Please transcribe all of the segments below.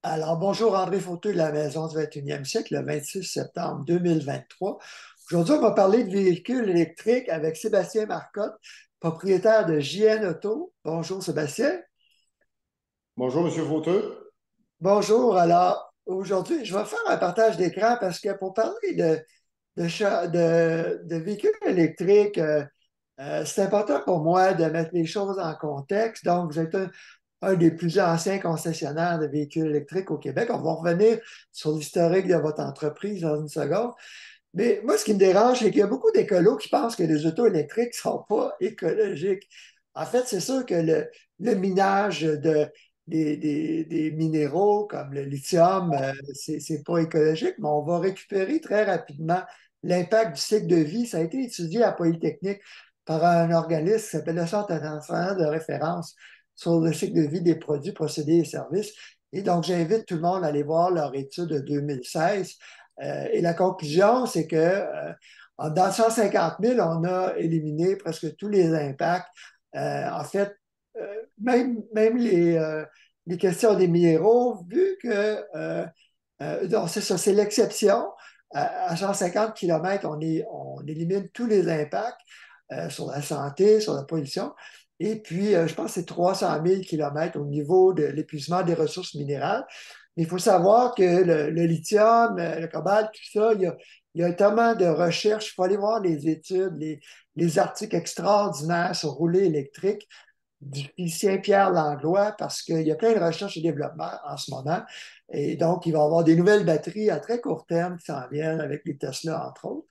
Alors, bonjour André Fauteux de la Maison du 21e siècle, le 26 septembre 2023. Aujourd'hui, on va parler de véhicules électriques avec Sébastien Marcotte, propriétaire de JN Auto. Bonjour Sébastien. Bonjour, Monsieur Fauteux. Bonjour. Alors, aujourd'hui, je vais faire un partage d'écran parce que pour parler de véhicules électriques, c'est important pour moi de mettre les choses en contexte. Donc, vous êtes un des plus anciens concessionnaires de véhicules électriques au Québec. On va revenir sur l'historique de votre entreprise dans une seconde. Mais moi, ce qui me dérange, c'est qu'il y a beaucoup d'écolos qui pensent que les autos électriques ne sont pas écologiques. En fait, c'est sûr que le minage des minéraux comme le lithium, c'est pas écologique, mais on va récupérer très rapidement l'impact du cycle de vie. Ça a été étudié à Polytechnique par un organisme qui s'appelle le Centre international de référence sur le cycle de vie des produits, procédés et services. Et donc, j'invite tout le monde à aller voir leur étude de 2016. Et la conclusion, c'est que dans 150 000, on a éliminé presque tous les impacts. En fait, même les questions des minéraux, vu que donc c'est ça, c'est l'exception. À 150 km, on élimine tous les impacts sur la santé, sur la pollution. Et puis, je pense que c'est 300 000 km au niveau de l'épuisement des ressources minérales. Mais il faut savoir que le lithium, le cobalt, tout ça, il y a tellement de recherches. Il faut aller voir les études, les articles extraordinaires sur rouler électrique du physicien Pierre Langlois parce qu'il y a plein de recherches et développement en ce moment. Et donc, il va y avoir des nouvelles batteries à très court terme qui s'en viennent avec les Tesla, entre autres.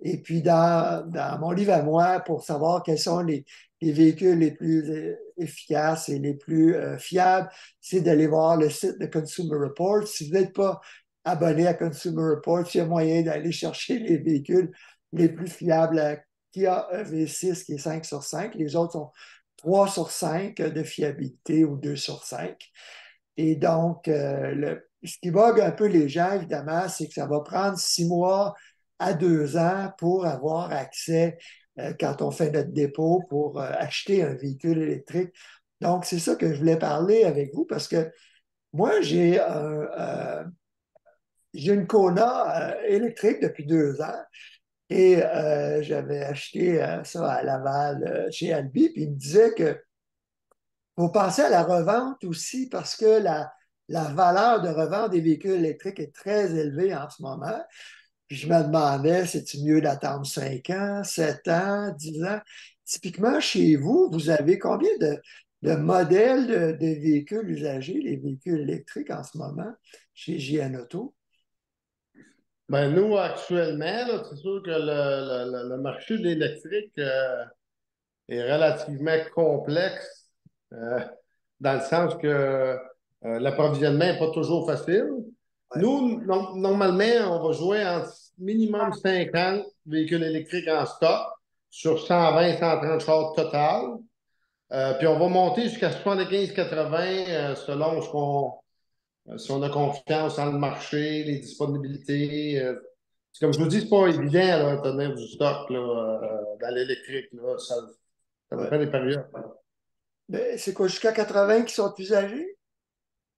Et puis, dans mon livre à moi, pour savoir quels sont les véhicules les plus efficaces et les plus fiables, c'est d'aller voir le site de Consumer Reports. Si vous n'êtes pas abonné à Consumer Reports, il y a moyen d'aller chercher les véhicules les plus fiables à Kia EV6, qui est 5 sur 5. Les autres sont 3 sur 5 de fiabilité ou 2 sur 5. Et donc, ce qui bug un peu les gens, évidemment, c'est que ça va prendre 6 mois à 2 ans pour avoir accès, quand on fait notre dépôt, pour acheter un véhicule électrique. Donc, c'est ça que je voulais parler avec vous parce que moi, j'ai une Kona électrique depuis 2 ans et j'avais acheté ça à Laval chez Albi, puis il me disait que faut penser à la revente aussi parce que la valeur de revente des véhicules électriques est très élevée en ce moment. Puis je me demandais, c'est-il mieux d'attendre 5 ans, 7 ans, 10 ans? Typiquement, chez vous, vous avez combien de modèles de véhicules usagés, les véhicules électriques en ce moment, chez JN Auto? Ben, nous, actuellement, là, c'est sûr que le marché de l'électrique est relativement complexe euh, dans le sens que l'approvisionnement n'est pas toujours facile. Ouais. Nous, normalement, on va jouer en minimum 50 véhicules électriques en stock sur 120-130 chars total. Puis on va monter jusqu'à 75-80 selon si on a confiance dans le marché, les disponibilités. C'est comme je vous dis, c'est pas évident là, de tenir du stock là, dans l'électrique. Là. Ça Ouais. dépend des périodes. Mais c'est quoi, jusqu'à 80 qui sont usagés?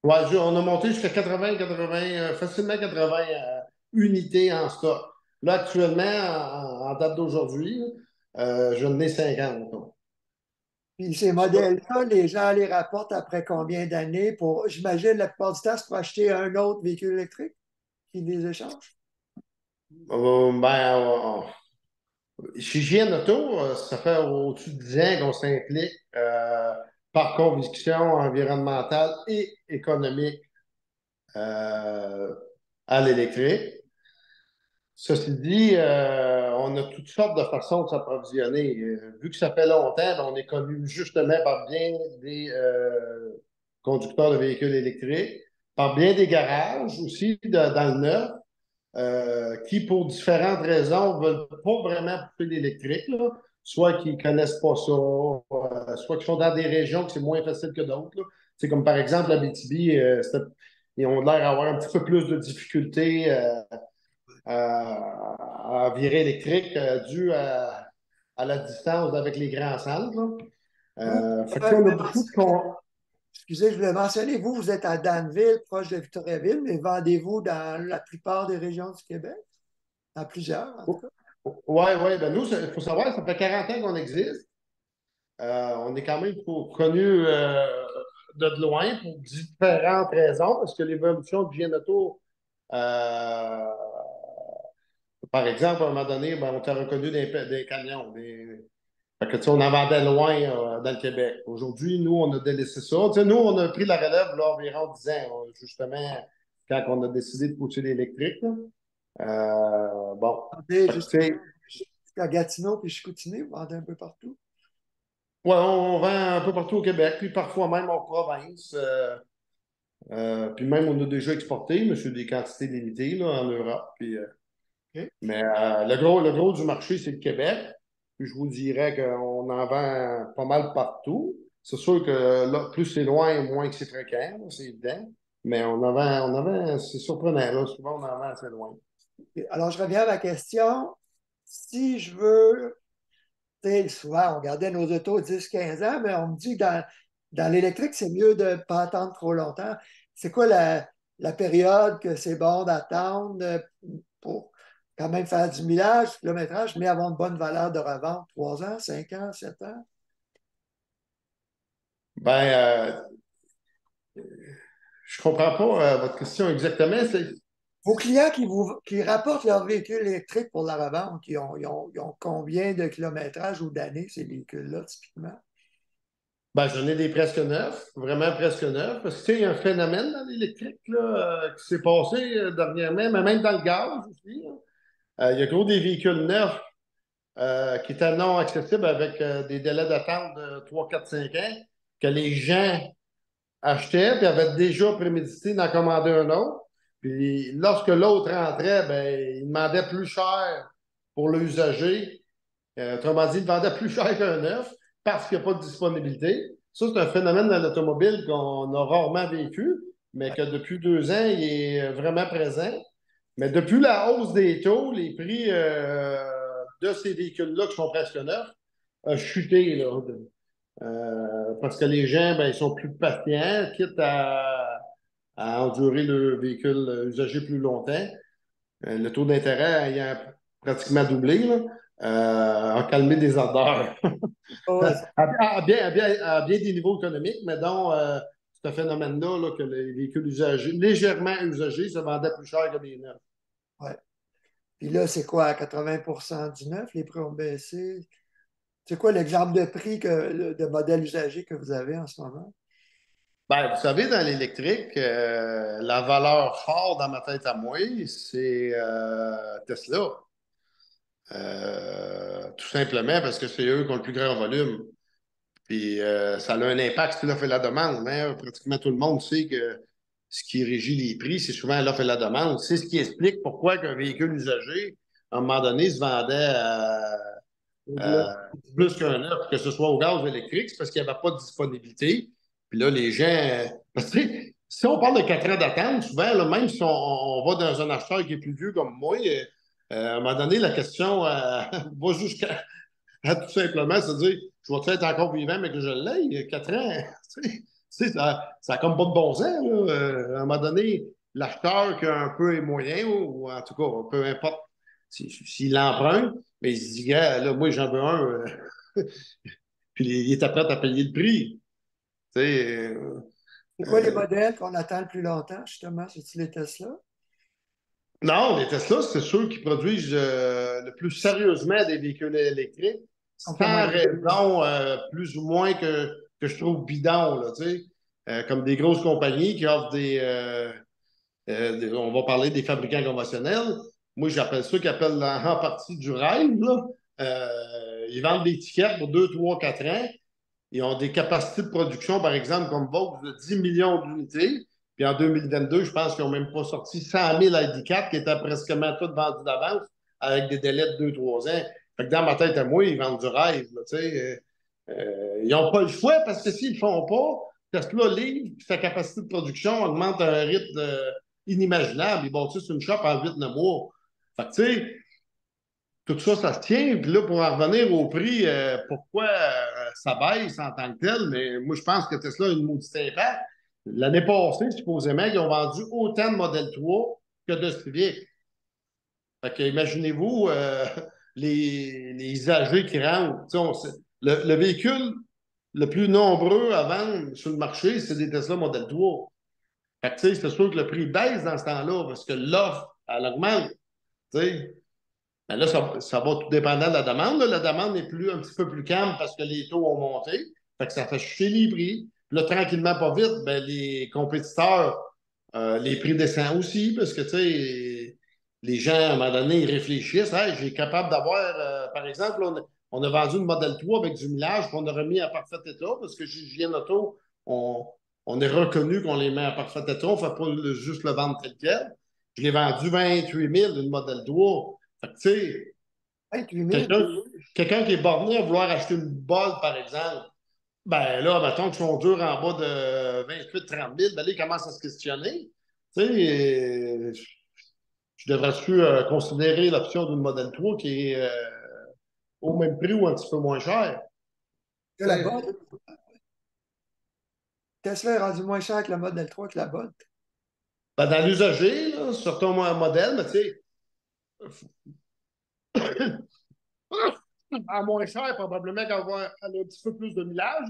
Ouais, on a monté jusqu'à 80, facilement 80 unités en stock. Là, actuellement, en date d'aujourd'hui, je n'ai 50. Donc. Puis ces modèles-là, les gens les rapportent après combien d'années pour, j'imagine, la plupart du temps, c'est pour acheter un autre véhicule électrique qui les échange? Chez GN Auto, ça fait au-dessus de 10 ans qu'on s'implique par conviction environnementale et économique euh, à l'électrique. Ceci dit, on a toutes sortes de façons de s'approvisionner. Vu que ça fait longtemps, ben, on est connu justement par bien des conducteurs de véhicules électriques, par bien des garages aussi dans le neuf, qui, pour différentes raisons, ne veulent pas vraiment pousser l'électrique, là. Soit qu'ils ne connaissent pas ça, soit qu'ils sont dans des régions que c'est moins facile que d'autres. Là. C'est comme par exemple la BTB, ils ont l'air d'avoir un petit peu plus de difficultés à virer électrique dû à la distance avec les grands centres. Là. Vous, Fait que là, on a beaucoup de con... excusez, je voulais mentionner, vous, vous êtes à Danville, proche de Victoriaville, mais vendez-vous dans la plupart des régions du Québec? Dans plusieurs, en tout cas. Oui, oui. Ben nous, il faut savoir, ça fait 40 ans qu'on existe. On est quand même connu de loin pour différentes raisons, parce que l'évolution du Gianotto, euh, par exemple, à un moment donné, ben, on t'a reconnu des camions. Fait que, tu sais, on en vendait loin dans le Québec. Aujourd'hui, nous, on a délaissé ça. Tu sais, nous, on a pris la relève là, environ 10 ans, justement, quand on a décidé de pousser l'électrique. Là. Bon. Vendez Fait que, tu sais, jusqu'à Gatineau puis Chicoutimi, vous vendez un peu partout. ouais, on vend un peu partout au Québec, puis parfois même en province. Puis même, on a déjà exporté, mais sur des quantités limitées là, en Europe. OK. Mais le gros du marché, c'est le Québec. Puis je vous dirais qu'on en vend pas mal partout. C'est sûr que là, plus c'est loin, moins que c'est fréquent, là, c'est évident. Mais c'est surprenant, là. Souvent, on en vend assez loin. Alors, je reviens à ma question. Si je veux, tu sais, souvent, on gardait nos autos 10, 15 ans, mais on me dit que dans l'électrique, c'est mieux de ne pas attendre trop longtemps. C'est quoi la période que c'est bon d'attendre pour quand même faire du millage, du kilométrage, mais avoir une bonne valeur de revente? 3 ans, 5 ans, 7 ans? Ben, je comprends pas votre question exactement. Vos clients qui rapportent leur véhicule électrique pour la revente, ils ont combien de kilométrage ou d'années, ces véhicules-là, typiquement? Ben, j'en ai des presque neufs, vraiment presque neufs, parce que tu sais, il y a un phénomène dans l'électrique là, qui s'est passé dernièrement, mais même dans le gaz aussi. Là. Il y a gros des véhicules neufs qui étaient non accessibles avec des délais d'attente de 3, 4, 5 ans, que les gens achetaient puis avaient déjà prémédité d'en commander un autre. Puis lorsque l'autre rentrait, ben, il demandait plus cher pour l'usager. Autrement dit, il vendait plus cher qu'un neuf parce qu'il n'y a pas de disponibilité. Ça, c'est un phénomène dans l'automobile qu'on a rarement vécu, mais que depuis 2 ans, il est vraiment présent. Mais depuis la hausse des taux, les prix de ces véhicules-là qui sont presque neufs ont chuté. Là, parce que les gens, ben, ils sont plus patients, quitte à endurer le véhicule usagé plus longtemps. Le taux d'intérêt ayant pratiquement doublé, là, a calmé des ardeurs Ah ouais, à bien des niveaux économiques, mais donc ce phénomène-là, là, que les véhicules usagés, légèrement usagés, se vendaient plus cher que des neufs. ouais. Puis là, c'est quoi, à 80% du neuf, les prix ont baissé? C'est quoi l'exemple de prix de modèle usagé que vous avez en ce moment? Ben, vous savez, dans l'électrique, la valeur forte dans ma tête à moi, c'est Tesla. Tout simplement parce que c'est eux qui ont le plus grand volume. Puis ça a un impact sur l'offre et la demande. Hein. Pratiquement tout le monde sait que ce qui régit les prix, c'est souvent l'offre et la demande. C'est ce qui explique pourquoi qu'un véhicule usagé, à un moment donné, se vendait Au-delà à de 10 000. plus qu'un neuf, que ce soit au gaz ou électrique, c'est parce qu'il n'y avait pas de disponibilité. Puis là, les gens. Parce que, tu sais, si on parle de 4 ans d'attente, souvent, là, même si on va dans un acheteur qui est plus vieux comme moi, à un moment donné, la question va jusqu'à tout simplement se dire je vais être encore vivant, mais que je l'ai, 4 ans. Tu sais, ça a comme pas de bon sens. Là. À un moment donné, l'acheteur qui a un peu les moyens, ou en tout cas, peu importe s'il l'emprunte, mais il se dit, gars, là, moi, j'en veux un. Puis il est prêt à payer le prix. Tu sais, C'est quoi les euh, modèles qu'on attend le plus longtemps, justement? C'est-tu les Tesla? non, les Tesla, c'est ceux qui produisent le plus sérieusement des véhicules électriques, Donc, il y a moins sans de volume. raison plus ou moins que je trouve bidon, là, tu sais. Comme des grosses compagnies qui offrent on va parler des fabricants conventionnels. Moi, j'appelle ça qu'ils appellent en partie du rêve, là. Ils vendent des tickets pour 2, 3, 4 ans. Ils ont des capacités de production, par exemple, comme Vaux, de 10 millions d'unités. Puis en 2022, je pense qu'ils n'ont même pas sorti 100 000 ID4 qui étaient presque tous vendus d'avance avec des délais de 2, 3 ans. Fait que dans ma tête à moi, ils vendent du rêve. Là, ils n'ont pas le choix parce que s'ils ne le font pas, Tesla livre, puis sa capacité de production augmente à un rythme inimaginable. Ils bâtissent une shop en 8, 9 mois. Fait que, tu sais, tout ça, ça se tient. Puis là, pour en revenir au prix, pourquoi ça baisse en tant que tel, mais moi, je pense que Tesla a une maudite impact. L'année passée, supposément, ils ont vendu autant de Model 3 que de Civic. Fait que imaginez-vous les âgés qui rentrent. Le véhicule le plus nombreux à vendre sur le marché, c'est des Tesla Model 3. Fait que, c'est sûr que le prix baisse dans ce temps-là parce que l'offre, elle augmente. T'sais. Ben là, ça va tout dépendant de la demande. Là. La demande est un petit peu plus calme parce que les taux ont monté. Fait que ça fait chuter les prix. Puis là, tranquillement, pas vite, ben, les compétiteurs, les prix descendent aussi parce que, tu sais, les gens, à un moment donné, ils réfléchissent. Hey, j'ai capable d'avoir, par exemple, on a vendu une Model 3 avec du millage qu'on a remis à parfait état parce que chez JN Auto, on, on est reconnu qu'on les met à parfait état. On ne fait pas juste le vendre tel quel. Je l'ai vendu 28 000 d'une Model 3. Fait que, tu sais, 28 000. quelqu'un qui est borné à vouloir acheter une bolle, par exemple, ben là, mettons qu'ils sont durs en bas de 28-30 000, ben là, ils commencent à se questionner. Tu sais, je devrais-tu considérer l'option d'une Model 3 qui est au même prix ou un petit peu moins cher? Que Tu la sais, Bolt. Tesla est rendu moins cher que le Model 3 que la Bolt. ben, dans l'usager, là, sur ton modèle, mais tu sais, à moins cher, probablement qu'elle va avoir un petit peu plus de millage.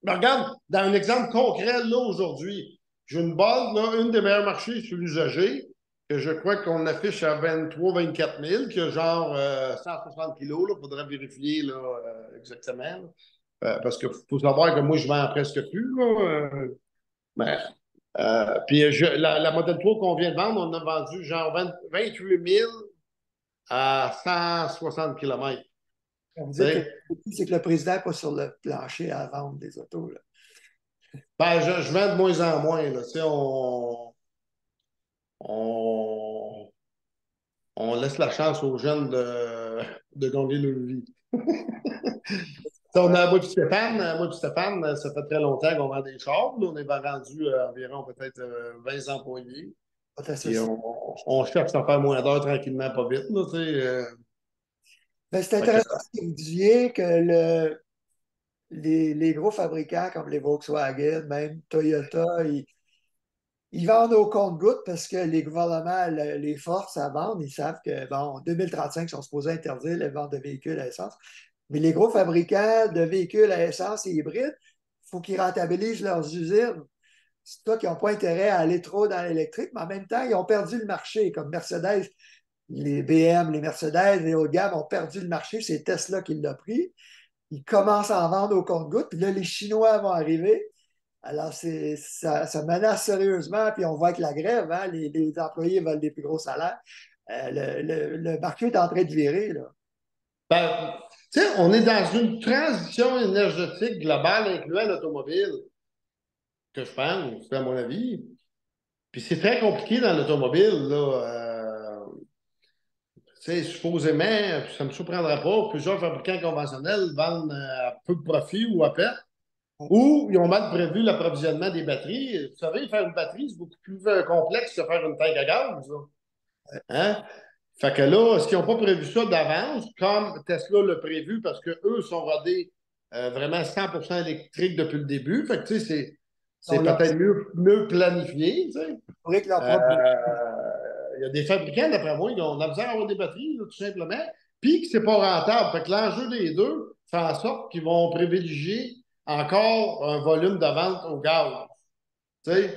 Mais regarde, dans un exemple concret, là, aujourd'hui, j'ai une balle, là, une des meilleurs marchés sur l'usager, que je crois qu'on affiche à 23-24 000, qui a genre 160 kilos, il faudrait vérifier là, exactement. Là. Parce qu'il faut savoir que moi, je vends presque plus. Là, mais, puis la Model 3 qu'on vient de vendre, on a vendu genre 28 000 à 160 km. On vous dit que c'est que le président n'est pas sur le plancher à vendre des autos. Là. Ben, je vends de moins en moins. Là. Tu sais, on, on laisse la chance aux jeunes de gagner leur vie. On a, moi et Stéphane, ça fait très longtemps qu'on vend des chars. Là, on est rendu environ peut-être 20 employés. Pas Puis associé. on cherche à faire moins d'heures tranquillement, pas vite. Là, tu sais, Ben, c'est fait que, intéressant ce que vous disiez que les gros fabricants comme les Volkswagen, même Toyota, ils vendent au compte-gouttes parce que les gouvernements les forcent à vendre. Ils savent que, bon, en 2035, ils sont supposés interdire les ventes de véhicules à essence. Mais les gros fabricants de véhicules à essence et hybrides, il faut qu'ils rentabilisent leurs usines. C'est toi qui n'ont pas intérêt à aller trop dans l'électrique, mais en même temps, ils ont perdu le marché, comme Mercedes, les BM, les Mercedes, les haut de gamme ont perdu le marché. C'est Tesla qui l'a pris. Ils commencent à en vendre au compte-gouttes. Puis là, les Chinois vont arriver. Alors, ça menace sérieusement. Puis on voit que la grève, hein, les employés veulent des plus gros salaires. Le marché est en train de virer. Là. ben, tu sais, on est dans une transition énergétique globale incluant l'automobile, que je pense, c'est à mon avis. Puis c'est très compliqué dans l'automobile. Là, tu sais, supposément, ça ne me surprendra pas, plusieurs fabricants conventionnels vendent à peu de profit ou à perte, ou ils ont mal prévu l'approvisionnement des batteries. Vous savez, faire une batterie, c'est beaucoup plus complexe que faire une tank à gaz. Là. Hein? Fait que là, est-ce qu'ils n'ont pas prévu ça d'avance, comme Tesla l'a prévu, parce qu'eux sont rodés vraiment 100% électriques depuis le début. Fait que, tu sais, c'est On leur peut-être mieux planifié, tu sais. fabrique que leur Euh, propre. Il y a des fabricants, d'après moi, ils ont de la misère à avoir des batteries, là, tout simplement, puis que c'est pas rentable. Fait que l'enjeu des deux fait en sorte qu'ils vont privilégier encore un volume de vente au gaz. Tu sais?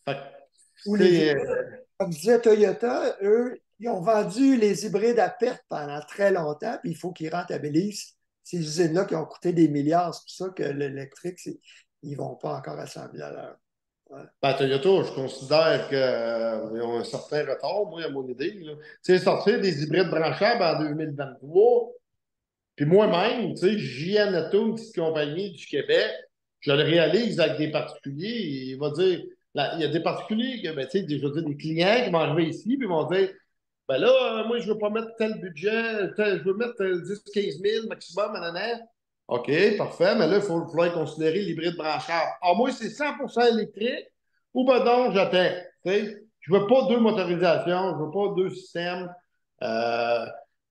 Fait que Ou les c'est. hybrides. Comme disait Toyota, eux, ils ont vendu les hybrides à perte pendant très longtemps, puis il faut qu'ils rentabilisent ces usines-là qui ont coûté des milliards. C'est pour ça que l'électrique, ils ne vont pas encore à 100 000 à l'heure. Ouais. Ben, Toyota, je considère qu'ils ont un certain retard, moi, à mon idée. Là. Tu sais, sortir des hybrides branchables en 2023, puis moi-même, tu sais, JN Auto, une petite compagnie du Québec, je le réalise avec des particuliers, il va dire, il y a des particuliers, ben, tu sais, je veux dire, des clients qui vont arriver ici, puis ils vont dire, ben là, moi, je ne veux pas mettre tel budget, je veux mettre 10-15 000 maximum, nanana. OK, parfait, mais là, il faut falloir considérer l'hybride branchable. Ah, moi, c'est 100% électrique, ou ben donc, j'attends. Tu sais, je ne veux pas deux motorisations, je ne veux pas deux systèmes.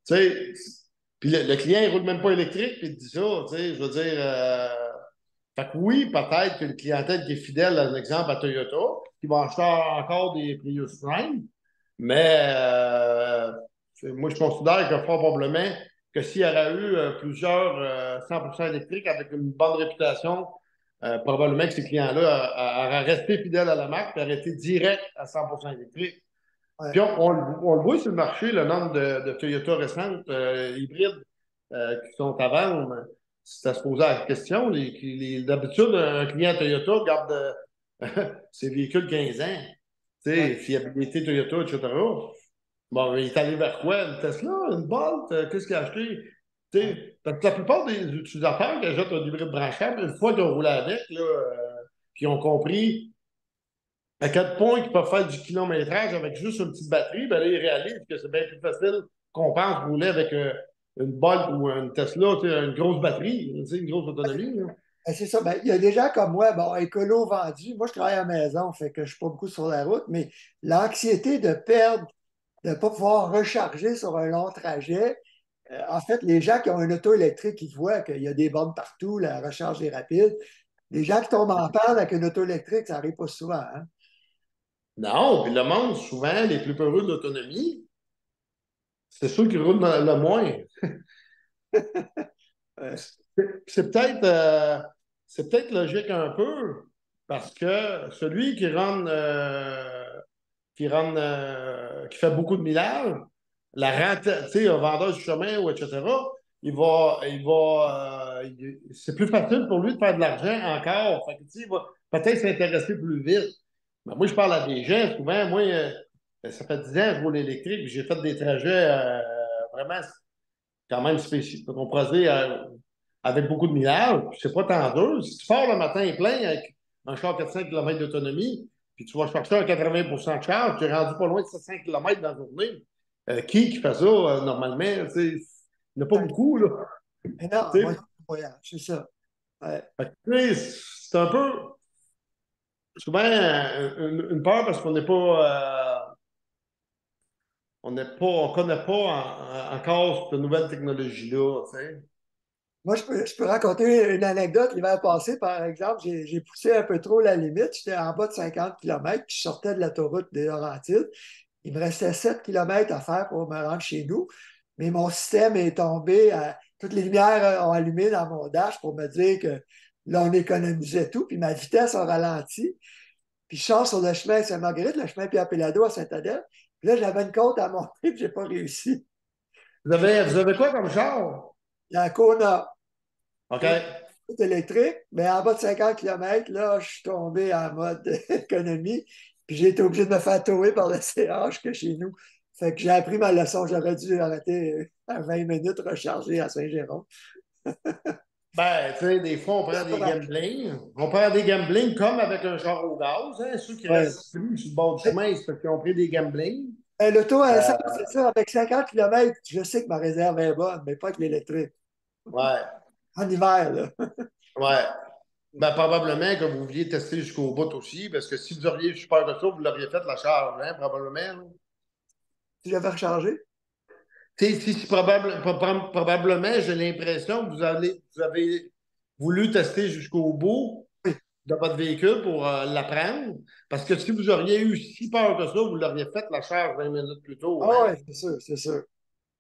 Tu sais, Puis le client, il ne roule même pas électrique, puis il te dit ça, tu sais, je veux dire. Fait que oui, peut-être qu'une clientèle qui est fidèle, un exemple à Toyota, qui va acheter encore des Prius Prime, mais moi, je considère que fort probablement que s'il y aurait eu plusieurs 100% électriques avec une bonne réputation, probablement que ces clients-là auraient resté fidèles à la marque et auraient été direct à 100% électrique. Ouais. Puis on le voit sur le marché, le nombre de Toyota récentes hybrides qui sont à vendre. C'est à se poser la question. D'habitude, un client Toyota garde ses véhicules 15 ans. Tu Ouais. sais, fiabilité Toyota, etc. Bon, il est allé vers quoi? Une Tesla, une Bolt? Qu'est-ce qu'il a acheté? Tu Ouais. sais, parce que la plupart des utilisateurs qui achètent un hybride branchable, une fois qu'ils ont roulé avec, là, puis ils ont compris à quel point ils peuvent faire du kilométrage avec juste une petite batterie, ben là, ils réalisent que c'est bien plus facile qu'on pense rouler avec une Bolt ou une Tesla, tu sais, une grosse batterie, tu sais, une grosse autonomie. Là. Ben, c'est ça. Ben, il y a des gens comme moi, bon, écolo vendu. Moi, je travaille à la maison, fait que je ne suis pas beaucoup sur la route, mais l'anxiété de perdre, de ne pas pouvoir recharger sur un long trajet, en fait, les gens qui ont une auto électrique, ils voient qu'il y a des bornes partout, la recharge est rapide. Les gens qui tombent en panne avec une auto électrique, ça n'arrive pas souvent. Hein? Non, puis le monde, souvent, les plus peureux de l'autonomie, c'est ceux qui roulent le moins. C'est peut-être logique un peu, parce que celui qui fait beaucoup de millage, tu sais, un vendeur du chemin ou etc., c'est plus facile pour lui de faire de l'argent encore. Fait que, tu sais, il va peut-être s'intéresser plus vite. Mais moi, je parle à des gens, souvent, moi, ça fait 10 ans que je roule électrique, puis j'ai fait des trajets vraiment quand même spécifiques. On pourrait dire avec beaucoup de millage, puis c'est pas tant dur. Si tu pars le matin plein avec un char 400 km d'autonomie, puis tu vas chercher un 80% de charge, tu es rendu pas loin de 700 km dans la journée. Qui fait ça normalement? Tu sais, il n'y en a pas beaucoup, là. Mais non, Tu moi, sais, c'est un voyage, c'est ça. Ouais. fait que, tu sais, c'est un peu souvent une peur parce qu'on n'est pas, on connaît pas encore cette nouvelle technologie-là. Tu sais. Moi, je peux raconter une anecdote. L'hiver passé, par exemple, j'ai poussé un peu trop la limite. J'étais en bas de 50 km, puis je sortais de l'autoroute des Laurentides. Il me restait 7 km à faire pour me rendre chez nous. Mais mon système est tombé. Toutes les lumières ont allumé dans mon dash pour me dire que là, on économisait tout. Puis ma vitesse a ralenti. Puis je sors sur le chemin Saint-Marguerite, le chemin Pierre-Péladeau à Saint-Adèle. Puis là, j'avais une côte à monter, puis j'ai pas réussi. Vous avez quoi comme char? La Kona, OK. électrique, mais en bas de 50 km, là, je suis tombé en mode économie, puis j'ai été obligé de me faire tower par le CH que chez nous. Fait que j'ai appris ma leçon, j'aurais dû arrêter à 20 minutes recharger à Saint-Jérôme. Ben, tu sais, des fois, on prend des gamblings. On prend des gamblings comme avec un char au gaz. Hein. Ceux qui Ouais. restent pris sur le bord du chemin, c'est parce qu'ils ont pris des gamblings. L'auto à Euh, essence, c'est ça, avec 50 km, je sais que ma réserve est bonne, mais pas avec l'électrique. ouais, En hiver, là. ouais. Ben, probablement que vous vouliez tester jusqu'au bout aussi, parce que si vous auriez eu peur de ça, vous l'auriez fait la charge, hein, probablement. Là. Si j'avais rechargé. Tu sais, si, probablement, j'ai l'impression que vous avez voulu tester jusqu'au bout Oui. de votre véhicule pour l'apprendre, parce que si vous auriez eu si peur que ça, vous l'auriez fait la charge 20 minutes plus tôt. Ah Hein. ouais, c'est sûr, c'est sûr.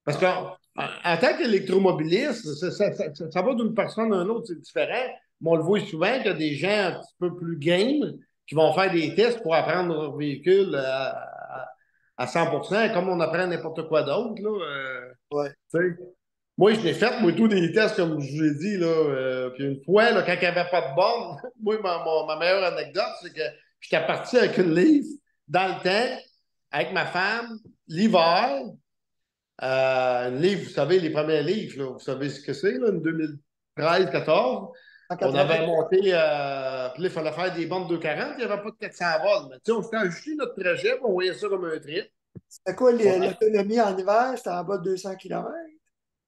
Parce Ah, en tant qu'électromobiliste, ça va d'une personne à une autre, c'est différent. Mais on le voit souvent qu'il y a des gens un petit peu plus game qui vont faire des tests pour apprendre leur véhicule à 100%, comme on apprend n'importe quoi d'autre. Là, ouais. tu sais. Moi, je l'ai fait, moi, tous des tests, comme je vous ai dit. Là, puis une fois, là, quand il n'y avait pas de borne, moi, ma meilleure anecdote, c'est que j'étais parti avec une livre dans le temps, avec ma femme, l'hiver. Un livre, vous savez, les premiers livres, là, vous savez ce que c'est, là, une 2013-14. On 180. avait monté, puis là, il fallait faire des bandes 240, il n'y avait pas de 400 volts. Mais tu sais, on s'était ajusté notre trajet, puis on voyait ça comme un trip. C'était quoi On a- l'autonomie en hiver? C'était en bas de 200 km?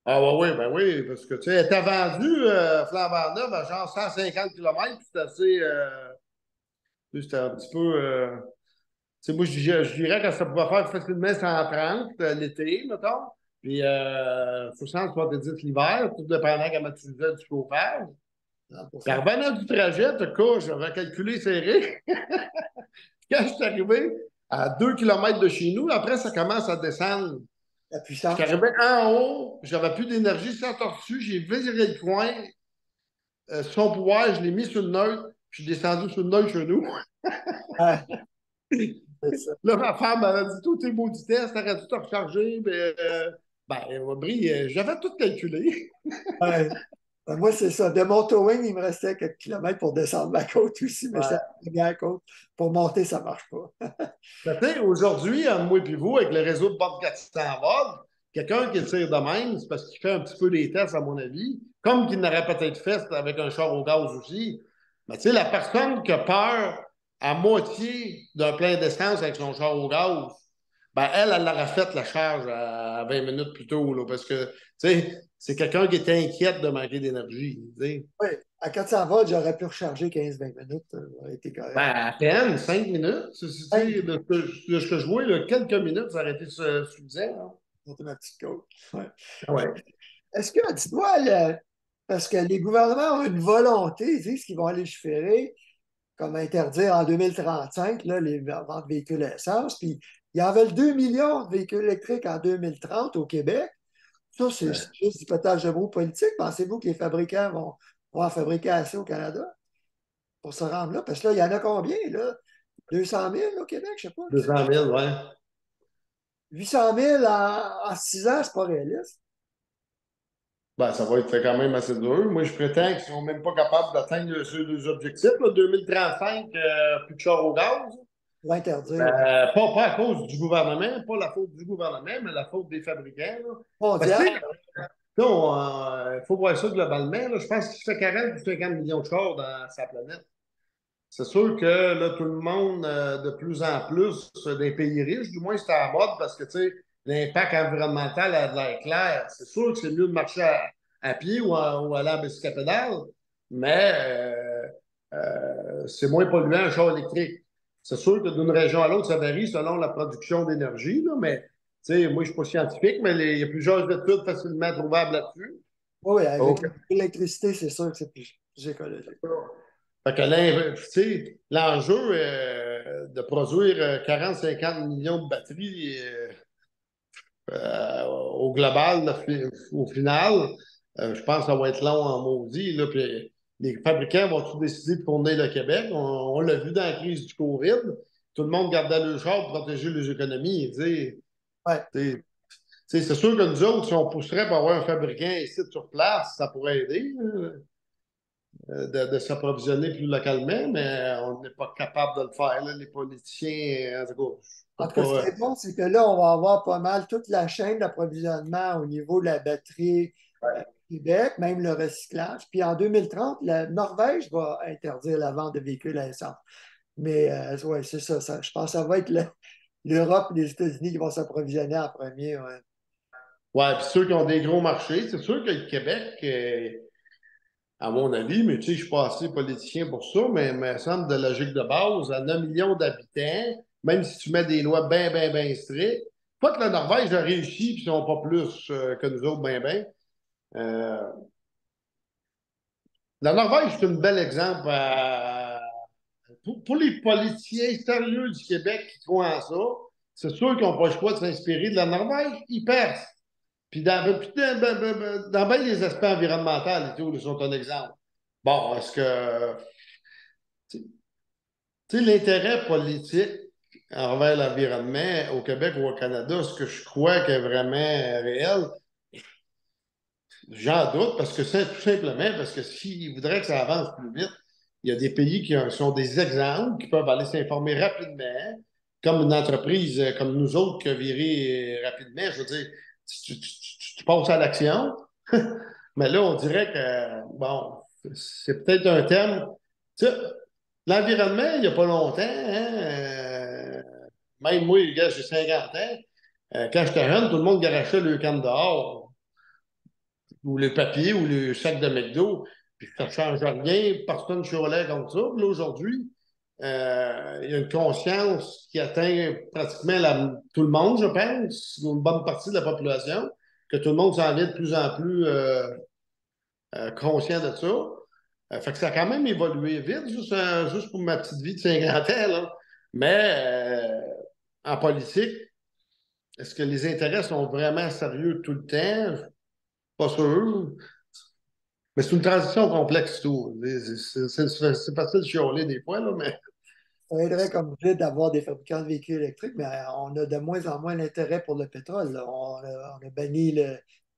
Ah, ouais, oui, ben oui, parce que, tu sais, elle était vendue flambant neuve à genre 150 km, puis c'était assez, c'était un petit peu, tu sais, moi, je dirais que ça pouvait faire facilement 130 l'été, mettons. puis 60-70 l'hiver, tout dépendant comment tu faisais du chauffage. Puis en 100%. revenant du trajet, tu cas, j'avais calculé serré. Quand je suis arrivé à 2 kilomètres de chez nous, après, ça commence à descendre. La Je suis puissance. arrivé en haut, j'avais plus d'énergie sans tortue, j'ai viré le coin. Son pouvoir, je l'ai mis sur le neutre, puis je suis descendu sur le neutre chez nous. Ouais, c'est ça. Là, ma femme m'avait dit, tout est maudit test, t'aurais dû te recharger. Mais, Brie, j'avais tout calculé. Ouais. Moi, c'est ça. De mon towing, il me restait quelques kilomètres pour descendre la côte aussi, mais c'est Ouais. la première côte. Pour monter, ça ne marche pas. Mais tu sais, aujourd'hui, entre moi et vous, avec le réseau de bornes 400 volts, quelqu'un qui tire de même, c'est parce qu'il fait un petit peu des tests, à mon avis, comme qu'il n'aurait peut-être fait avec un char au gaz aussi. Mais tu sais, la personne qui a peur à moitié d'un plein d'essence avec son char au gaz, ben elle aurait fait la charge à 20 minutes plus tôt, là, parce que, tu sais, c'est quelqu'un qui était inquiète de manquer d'énergie, tu sais. Oui, à 400 volts, j'aurais pu recharger 15-20 minutes. Ça aurait été Ben, correct. à peine, 5 minutes. Tu Hey, sais, de ce que je vois, là, quelques minutes, ça aurait été suffisant, là. monter ma petite côte. Ouais. Ouais. Est-ce que, dites-moi, parce que les gouvernements ont une volonté, ils disent qu'ils vont légiférer comme interdire en 2035 là, les ventes de véhicules à essence, puis il y en avait 2 millions de véhicules électriques en 2030 au Québec. Ça, c'est juste du potage de mots politique. Pensez-vous que les fabricants vont en fabriquer assez au Canada pour se rendre là? Parce que là, il y en a combien, là? 200 000 au Québec, je ne sais pas. 200 000, ouais. 800 000 en 6 ans, c'est pas réaliste. Ben, ça va être quand même assez dur. Moi, je prétends qu'ils sont même pas capables d'atteindre ceux des objectifs, là, 2035, plus de char au gaz. Pour interdire. Pas à cause du gouvernement, pas la faute du gouvernement, mais la faute des fabricants, là. Parce que, Mondial, tu sais, il faut voir ça globalement, là. Je pense qu'il fait 40 ou 50 millions de chars dans sa planète. C'est sûr que là, tout le monde, de plus en plus, des pays riches, du moins, c'est à la mode parce que, tu sais, l'impact environnemental a de l'air clair. C'est sûr que c'est mieux de marcher à pied ou aller en bicyclette pédale, mais c'est moins polluant un char électrique. C'est sûr que d'une région à l'autre, ça varie selon la production d'énergie, là, mais, tu sais, moi, je ne suis pas scientifique, mais il y a plusieurs études facilement trouvables là-dessus. oui, OK. avec l'électricité, c'est sûr que c'est plus écologique. Fait que tu sais, l'enjeu de produire 40-50 millions de batteries au global, là, au final, je pense que ça va être long en maudit. Là, puis les fabricants vont tout décider de fournir le Québec. On l'a vu dans la crise du COVID. Tout le monde gardait le char pour protéger les économies. Ouais. Tu sais, c'est sûr que nous autres, si on pousserait pour avoir un fabricant ici sur place, ça pourrait aider, là, de s'approvisionner plus localement, mais on n'est pas capable de le faire. Là, les politiciens, en tout cas, je En peux tout cas, ce qui pas. est bon, c'est que là, on va avoir pas mal toute la chaîne d'approvisionnement au niveau de la batterie au Québec, même le recyclage. Puis en 2030, la Norvège va interdire la vente de véhicules à essence. Mais ouais, c'est ça, Je pense que ça va être l'Europe et les États-Unis qui vont s'approvisionner en premier. Ouais. Ouais, puis ceux qui ont des gros marchés, c'est sûr que le Québec, à mon avis, mais tu sais, je ne suis pas assez politicien pour ça, mais il me semble de logique de base, à 9 millions d'habitants, même si tu mets des lois bien strictes, pas que la Norvège a réussi, puis ils sont pas plus que nous autres, Euh, la Norvège, c'est un bel exemple pour les politiciens sérieux du Québec qui croient en ça. C'est sûr qu'ils n'ont pas le choix de s'inspirer de la Norvège. Ils percent. Puis dans bien les aspects environnementaux et tout, ils sont un exemple. Bon, est-ce que tu sais, l'intérêt politique envers l'environnement au Québec ou au Canada, ce que je crois qui est vraiment réel, j'en doute parce que c'est tout simplement parce que s'ils voudraient que ça avance plus vite, il y a des pays qui sont des exemples, qui peuvent aller s'informer rapidement, comme une entreprise comme nous autres qui a viré rapidement. Je veux dire, tu passes à l'action, mais là, on dirait que, bon, c'est peut-être un thème. Tu sais, l'environnement, il n'y a pas longtemps, hein, même moi, les gars, j'ai 50 ans, quand j'étais jeune, tout le monde garachait le canne dehors ou le papier ou le sac de McDo, puis ça ne change rien, personne ne chialait comme ça. Puis là, aujourd'hui, il y a une conscience qui atteint pratiquement tout le monde, je pense, une bonne partie de la population. que tout le monde s'en vient de plus en plus conscient de ça. Fait que ça a quand même évolué vite, juste pour ma petite vie de Saint-Grantel, là. Mais en politique, est-ce que les intérêts sont vraiment sérieux tout le temps? Pas sûr. Mais c'est une transition complexe, tout. C'est facile de chialer des fois, là, mais Ça aiderait, comme vous dites, d'avoir des fabricants de véhicules électriques, mais on a de moins en moins l'intérêt pour le pétrole, là. On a banni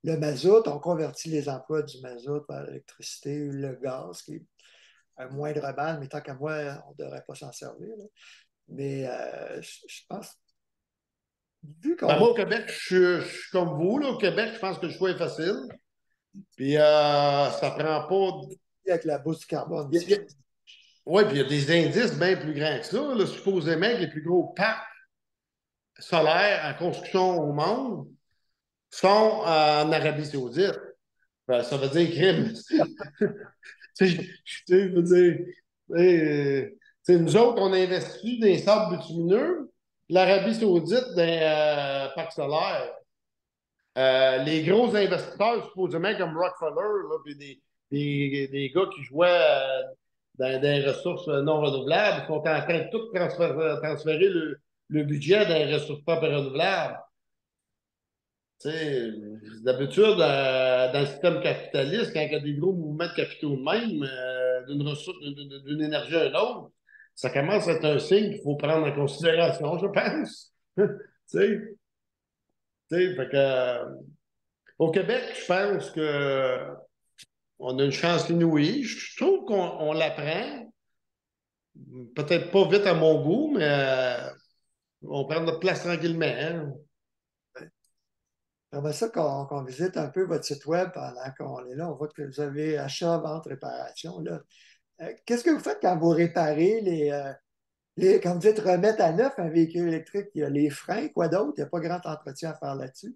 le mazout, on convertit les emplois du mazout vers l'électricité ou le gaz, qui est un moindre mal, mais tant qu'à moi, on ne devrait pas s'en servir, là. Mais je pense, vu ben, qu'on moi, au Québec, je suis comme vous. Là, au Québec, je pense que le choix est facile. Puis ça prend pas. vit avec la bourse du carbone, Il y a- si il y je a- Ouais, puis il y a des indices bien plus grands que ça. Là. Supposément que les plus gros parcs solaires en construction au monde sont en Arabie Saoudite. Ben, ça veut dire crime. Je veux dire, nous autres, on investit dans les sables bitumineux, l'Arabie Saoudite dans parcs solaires. Les gros investisseurs, supposément comme Rockefeller, là, puis des gars qui jouaient dans des ressources non renouvelables, sont en train de tout transférer le budget dans les ressources propres et renouvelables. Tu sais, d'habitude, dans le système capitaliste, quand il y a des gros mouvements de capitaux de même, d'une ressource, d'une énergie à une autre, ça commence à être un signe qu'il faut prendre en considération, je pense. Tu sais, fait que, au Québec, je pense que on a une chance inouïe. Je trouve qu'on l'apprend. Peut-être pas vite à mon goût, mais on prend notre place tranquillement. Hein. J'aimerais ça qu'on visite un peu votre site web pendant qu'on est là. On voit que vous avez achat, vente, réparation, là. Qu'est-ce que vous faites quand vous réparez quand vous dites remettre à neuf un véhicule électrique? Il y a les freins, quoi d'autre? Il n'y a pas grand entretien à faire là-dessus.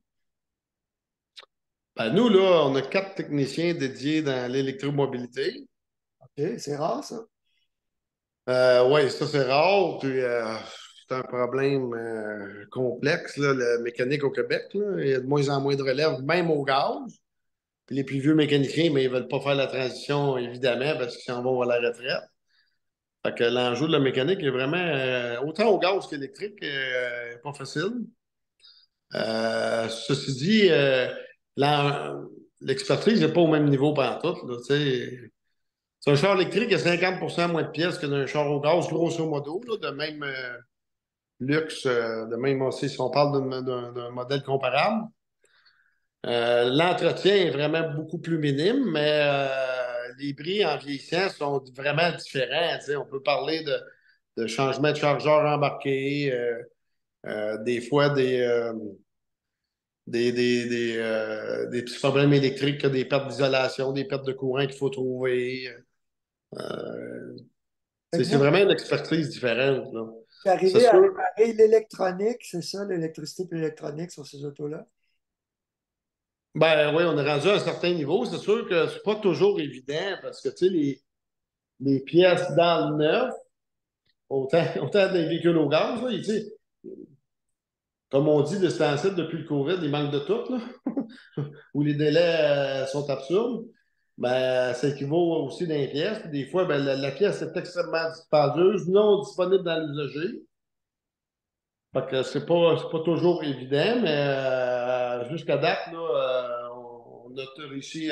Ben, nous, là, on a 4 techniciens dédiés dans l'électromobilité. OK, c'est rare, ça. Oui, ça, c'est rare. Puis, c'est un problème complexe, là, la mécanique au Québec. Là. Il y a de moins en moins de relève, même au gaz. Puis les plus vieux mécaniciens, mais ils ne veulent pas faire la transition, évidemment, parce qu'ils s'en vont à la retraite. Fait que l'enjeu de la mécanique est vraiment autant au gaz qu'électrique, pas facile. Ceci dit, l'expertise n'est pas au même niveau pantoute. Là, tu sais. C'est un char électrique, il y a 50% moins de pièces que d'un char au gaz, grosso modo, là, de même luxe, de même aussi, si on parle d'un modèle comparable. L'entretien est vraiment beaucoup plus minime, mais les prix en vieillissant sont vraiment différents. Tu sais. On peut parler de changement de chargeur embarqué, des fois des petits problèmes électriques, des pertes d'isolation, des pertes de courant qu'il faut trouver. Euh, Fait que c'est vous, vraiment une expertise différente. Là. vous C'est arrivez à sûr. réparer l'électronique, c'est ça, l'électricité et l'électronique sur ces autos-là? Ben oui, on est rendu à un certain niveau. C'est sûr que c'est pas toujours évident parce que tu sais, les pièces dans le neuf, autant des véhicules au gaz, là, tu sais, comme on dit de ce temps-ci, depuis le COVID, il manque de tout, là, où les délais sont absurdes. Ben, ça équivaut aussi dans les pièces. Puis des fois, ben, la pièce est extrêmement dispendieuse, non disponible dans l'usager. Fait que c'est pas toujours évident, mais jusqu'à date, là, on a réussi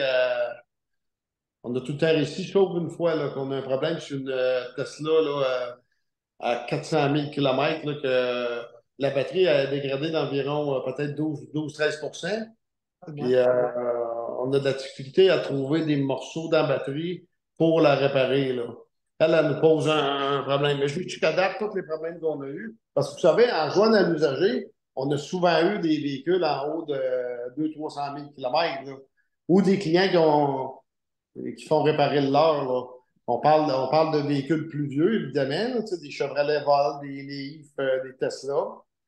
on a tout le temps réussi, sauf une fois là, qu'on a un problème sur une Tesla là, à 400 000 km, là, que la batterie a dégradé d'environ peut-être 12-13. Puis on a de la difficulté à trouver des morceaux dans la batterie pour la réparer. Là. Elle nous pose un problème. Mais jusqu'à date, tous les problèmes qu'on a eus, parce que vous savez, en jouant à l'usager, on a souvent eu des véhicules en haut de 200-300 000 km, là, ou des clients qui font réparer le leur. Là. On parle de véhicules plus vieux, évidemment, là, tu sais, des Chevrolet Volt, des Leaf, des Tesla.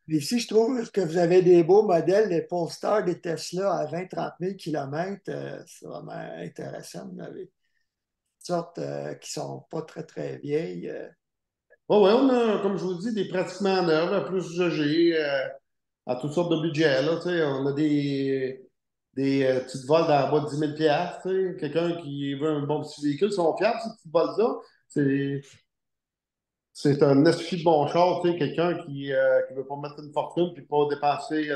Mais ici, je trouve que vous avez des beaux modèles, les Polestar, des Tesla à 20-30 000 km. C'est vraiment intéressant. Vous en avez toutes sortes qui sont pas très, très vieilles. Oui, ouais, on a, comme je vous dis, des pratiquement neufs, à plus usagés, à toutes sortes de budgets. Là, tu sais. On a des petites vols dans le bas de 10 000 piastres, tu sais. Quelqu'un qui veut un bon petit véhicule, sont fiables, ces petites vols-là. C'est, c'est un esti de bon char, tu sais, quelqu'un qui veut pas mettre une fortune puis pas dépenser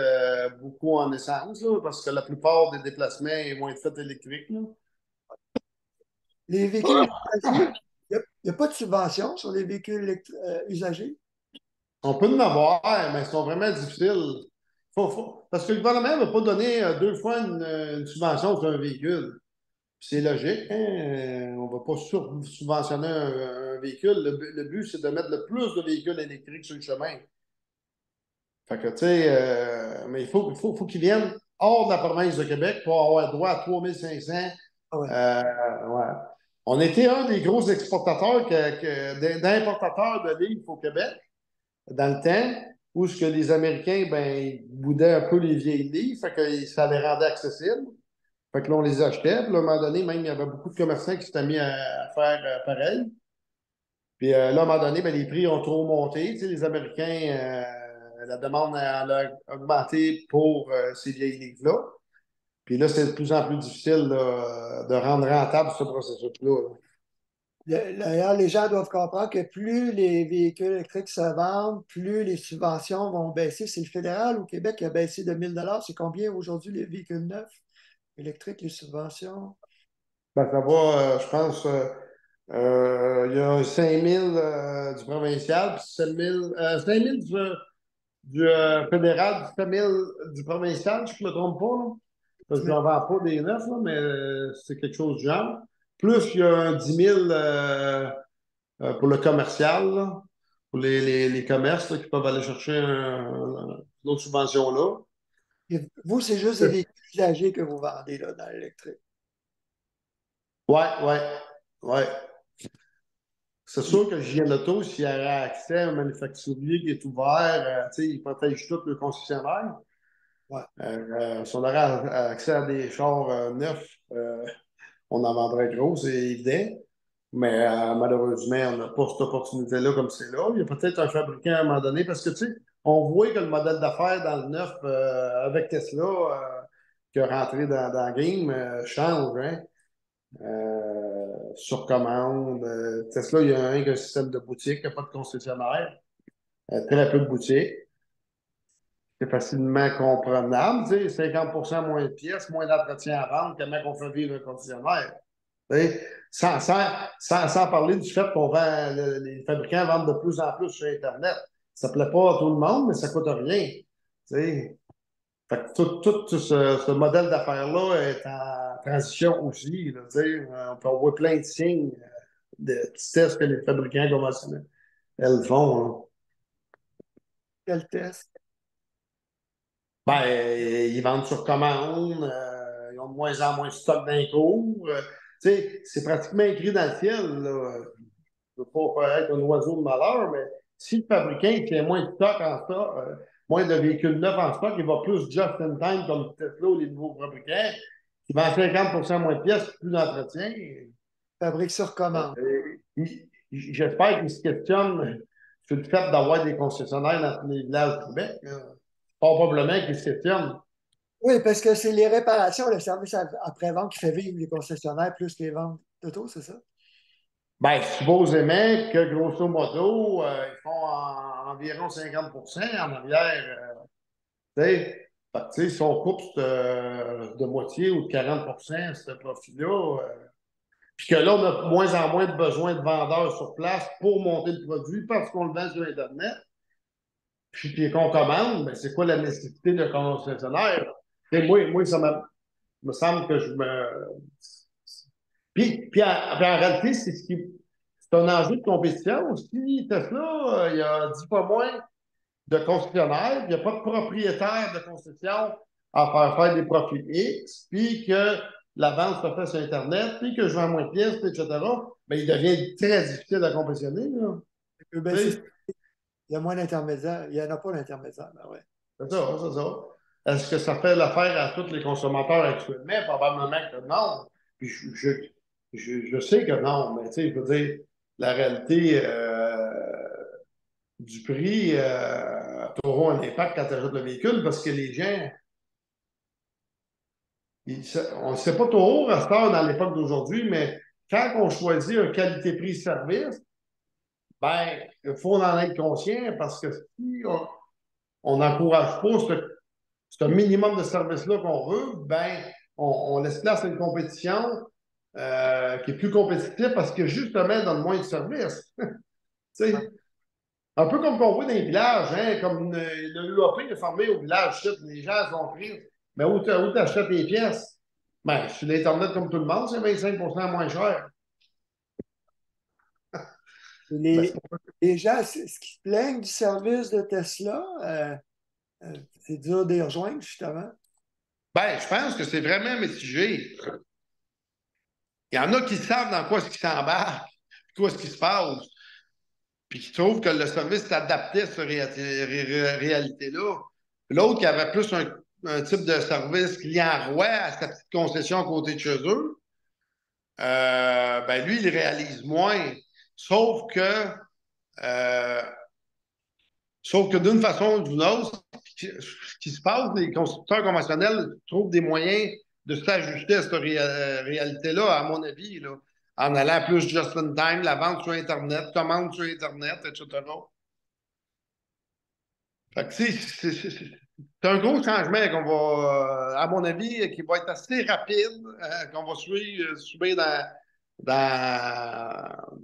beaucoup en essence, là, parce que la plupart des déplacements ils vont être faits électriques, là. Les véhicules usagés, il n'y a pas de subvention sur les véhicules usagés. On peut en avoir, mais ils sont vraiment difficiles. Parce que le gouvernement ne va pas donner deux fois une subvention sur un véhicule. Puis c'est logique, hein? On ne va pas subventionner un véhicule. Le but, c'est de mettre le plus de véhicules électriques sur le chemin. Fait que, tu sais, mais faut qu'ils viennent hors de la province de Québec pour avoir droit à 3500. Ah ouais. Ouais. On était un des gros exportateurs, d'importateurs de livres au Québec dans le temps, où ce que les Américains, ben, ils boudaient un peu les vieilles livres, fait que ça les rendait accessibles. Fait que là, on les achetait. Puis là, à un moment donné, même, il y avait beaucoup de commerçants qui s'étaient mis à faire pareil. Puis là, à un moment donné, ben, les prix ont trop monté. Tu sais, les Américains, la demande a augmenté pour ces vieilles livres-là. Puis là, c'est de plus en plus difficile là, de rendre rentable ce processus-là, là. D'ailleurs, les gens doivent comprendre que plus les véhicules électriques se vendent, plus les subventions vont baisser. C'est le fédéral au Québec qui a baissé de 1 000 $. C'est combien aujourd'hui les véhicules neufs électriques, les subventions? Ben, ça va, je pense, il y a 5 000 du provincial, puis 7 000, 5 000 du fédéral, 7 000 du provincial, je ne me trompe pas, là. Parce que je n'en vends pas des neufs, là, mais c'est quelque chose du genre. Plus il y a un 10 000 pour le commercial, là, pour les commerces là, qui peuvent aller chercher une autre subvention-là. Et vous, c'est juste des véhicules usagés que vous vendez là, dans l'électrique. Ouais, ouais, ouais. C'est sûr que JN Auto, s'il y aurait accès à un manufacturier qui est ouvert, tu sais, il protège tout le concessionnaire. Ouais. Si on aurait accès à des chars neufs, on en vendrait gros, c'est évident. Mais malheureusement, on n'a pas cette opportunité-là comme c'est là. Il y a peut-être un fabricant à un moment donné, parce que tu sais, on voit que le modèle d'affaires dans le neuf avec Tesla qui est rentré dans le game change, hein? Sur commande. Tesla, il y a un système de boutique, il n'y a pas de concessionnaire, très peu de boutiques. C'est facilement comprenable, tu sais, 50% moins de pièces, moins d'entretien à vendre, comment on fait vivre un concessionnaire. Tu sais, sans parler du fait qu'on vend, les fabricants vendent de plus en plus sur Internet. Ça ne plaît pas à tout le monde, mais ça ne coûte rien. Tu sais. Fait que tout ce modèle d'affaires-là est en transition aussi, là, tu sais. On voit plein de signes de tests que les fabricants conventionnels elles font, hein. Quel test? Ben, ils vendent sur commande, ils ont de moins en moins de stock d'un coup. Tu sais, c'est pratiquement écrit dans le ciel, là. Je ne veux pas paraître un oiseau de malheur, mais si le fabricant il fait moins de stock en stock, moins de véhicules neufs en stock, il va plus just in time comme Tesla ou les nouveaux fabricants, qui vendent 50% moins de pièces, plus d'entretien. Fabrique sur commande. J'espère qu'ils se questionnent sur le fait d'avoir des concessionnaires dans tous les villages du Québec, là. Probablement qu'ils se questionnent. Oui, parce que c'est les réparations, le service après-vente qui fait vivre les concessionnaires plus les ventes d'auto, c'est ça? Ben, supposément que grosso modo, ils font environ 50% en arrière. Tu sais, fait que, tu sais, si on coupe de moitié ou de 40% ce profit-là, puis que là, on a de moins en moins de besoin de vendeurs sur place pour monter le produit parce qu'on le vend sur Internet, puis qu'on commande, ben, c'est quoi la nécessité de concessionnaire? Tu sais, moi, me semble que je me. Puis en réalité, c'est un enjeu de compétition. Si Tesla, il y a 10 fois moins de concessionnaires, il n'y a pas de propriétaire de concession à faire des profits X, puis que la vente se fait sur Internet, puis que je vends moins de pièces, etc., bien, il devient très difficile à compétitionner, là. Ben, Tu sais, il y a moins d'intermédiaires. Il n'y en a pas d'intermédiaires. Ben ouais. c'est ça, c'est ça. Est-ce que ça fait l'affaire à tous les consommateurs actuellement? Probablement que non. Puis je sais que non, mais tu sais, je veux dire, la réalité du prix aura un impact quand tu achètes le véhicule parce que les gens on ne sait pas trop à cette heure dans l'époque d'aujourd'hui, mais quand on choisit un qualité-prix-service, ben, il faut en être conscient parce que si on n'encourage pas ce minimum de service-là qu'on veut, ben, on laisse place à une compétition qui est plus compétitive parce que justement, elle donne moins de services. Tu sais, un peu comme qu'on voit dans les villages, hein, comme le l'UAP est formé au village, shit, les gens sont pris. Mais où tu achètes tes pièces? Ben, sur l'Internet comme tout le monde, c'est 25% moins cher. Ben, Les, les gens, ce qui se plaignent du service de Tesla, c'est dur de les rejoindre, justement. je pense que c'est vraiment mitigé. Il y en a qui savent dans quoi ce qui s'embarque, quoi ce qui se passe, puis qui trouvent que le service est adapté à cette réalité-là. L'autre qui avait plus un type de service client roi à sa petite concession à côté de chez eux, ben lui, il réalise moins. Sauf que, euh, sauf que d'une façon ou d'une autre, ce qui se passe, les constructeurs conventionnels trouvent des moyens de s'ajuster à cette réalité-là, à mon avis, là, en allant plus just in time, la vente sur Internet, commande sur Internet, etc. Fait que, c'est un gros changement qu'on va, à mon avis, qui va être assez rapide, qu'on va subir dans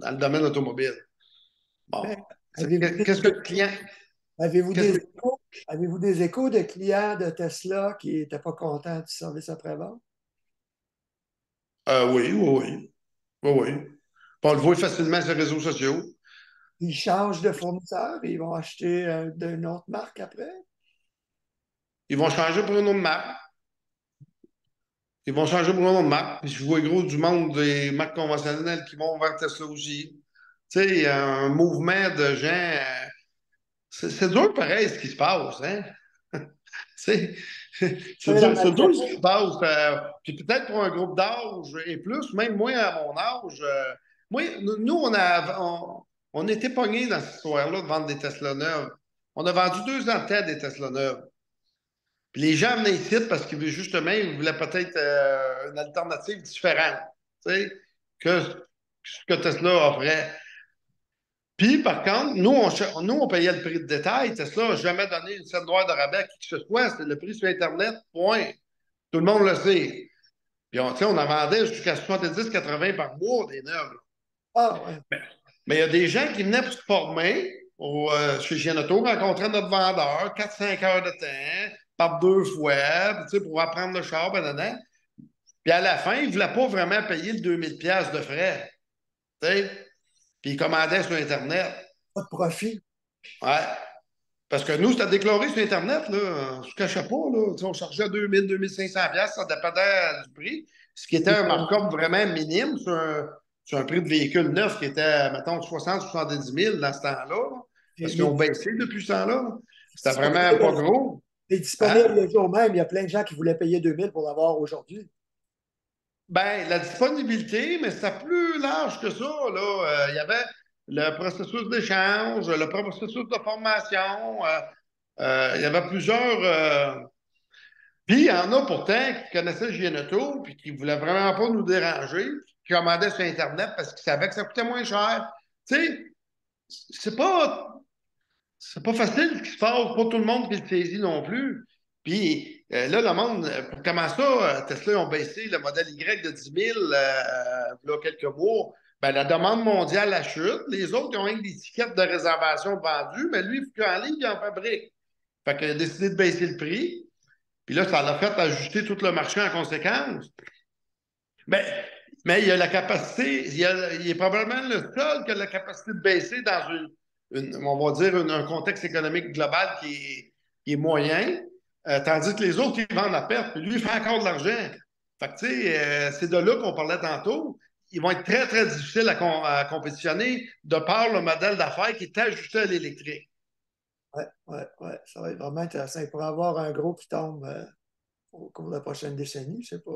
le domaine automobile. Bon. Mais avez-vous Qu'est-ce que le client. avez-vous Qu'est-ce des que, échos, avez-vous des échos de clients de Tesla qui n'étaient pas contents du service après-vente? oui, oui, oui. Oui, oui. Puis on le voit facilement sur les réseaux sociaux. Ils changent de fournisseur et ils vont acheter d'une autre marque après? Ils vont changer pour une autre marque. Ils vont changer pour une autre marque. Puis je vois gros du monde des marques conventionnelles qui vont vers Tesla aussi. Tu sais, un mouvement de gens. C'est dur pareil ce qui se passe, hein? C'est Oui, la c'est dur ce majorité. qui se passe. Puis peut-être pour un groupe d'âge et plus, même moi à mon âge, moi, nous, on était pognés dans cette histoire-là de vendre des Tesla neuves. On a vendu 2 ans de temps des Tesla neuves. Puis les gens venaient ici parce qu'ils justement, ils voulaient peut-être une alternative différente, tu sais, que ce que Tesla offrait. Puis, par contre, nous, on payait le prix de détail. Tesla n'a jamais donné une scène noire de rabais à qui que ce soit. C'est le prix sur Internet, point. Tout le monde le sait. Puis, tu sais, on en vendait jusqu'à 70-80 par mois des neuves. Ah, ouais. Mais il y a des gens qui venaient pour se former chez Gianotto, rencontraient notre vendeur, 4-5 heures de temps, par 2 fois, tu sais, pour apprendre le char, ben. Puis à la fin, ils ne voulaient pas vraiment payer le 2000$ de frais. Tu sais. Puis ils commandaient sur Internet. Pas de profit. Ouais. Parce que nous, c'était déclaré sur Internet, là. On ne se cachait pas, là. Tu sais, on chargeait 2000-2500$, ça dépendait du prix. Ce qui était Et, un markup vraiment minime sur un prix de véhicule neuf qui était, mettons, 60-70 000 dans ce temps-là. Là. Parce qu'ils mais ont baissé depuis ce temps-là. Là. C'était vraiment pas disponible, gros. c'est disponible Hein? le jour même. Il y a plein de gens qui voulaient payer 2000 pour l'avoir aujourd'hui. Ben, la disponibilité, mais c'était plus large que ça. Là. Il y avait le processus d'échange, le processus de formation. Il y avait plusieurs. Puis il y en a pourtant qui connaissaient JNauto puis qui ne voulaient vraiment pas nous déranger, qui commandaient sur Internet parce qu'ils savaient que ça coûtait moins cher. Tu sais, c'est pas, c'est pas facile ce qui se passe, pas tout le monde qui le saisit non plus. Puis là, le monde, comment ça, Tesla ont baissé le modèle Y de 10 000 là, quelques mois. Ben, la demande mondiale a chute. Les autres, ils ont des tickets de réservation vendus, mais lui, il faut qu'en ligne, il en fabrique. Fait qu'il a décidé de baisser le prix. Puis là, ça l'a fait ajuster tout le marché en conséquence. Mais, mais il a la capacité, il est probablement le seul qui a la capacité de baisser dans on va dire, un contexte économique global qui est moyen, tandis que les autres, ils vendent à perte, puis lui, il fait encore de l'argent. Fait que, tu sais, c'est de là qu'on parlait tantôt. Ils vont être très, très difficiles à compétitionner de par le modèle d'affaires qui est ajusté à l'électrique. Ouais, ouais, ouais. Ça va être vraiment intéressant. Il pourrait y avoir un gros qui tombe au cours de la prochaine décennie. Je ne sais pas.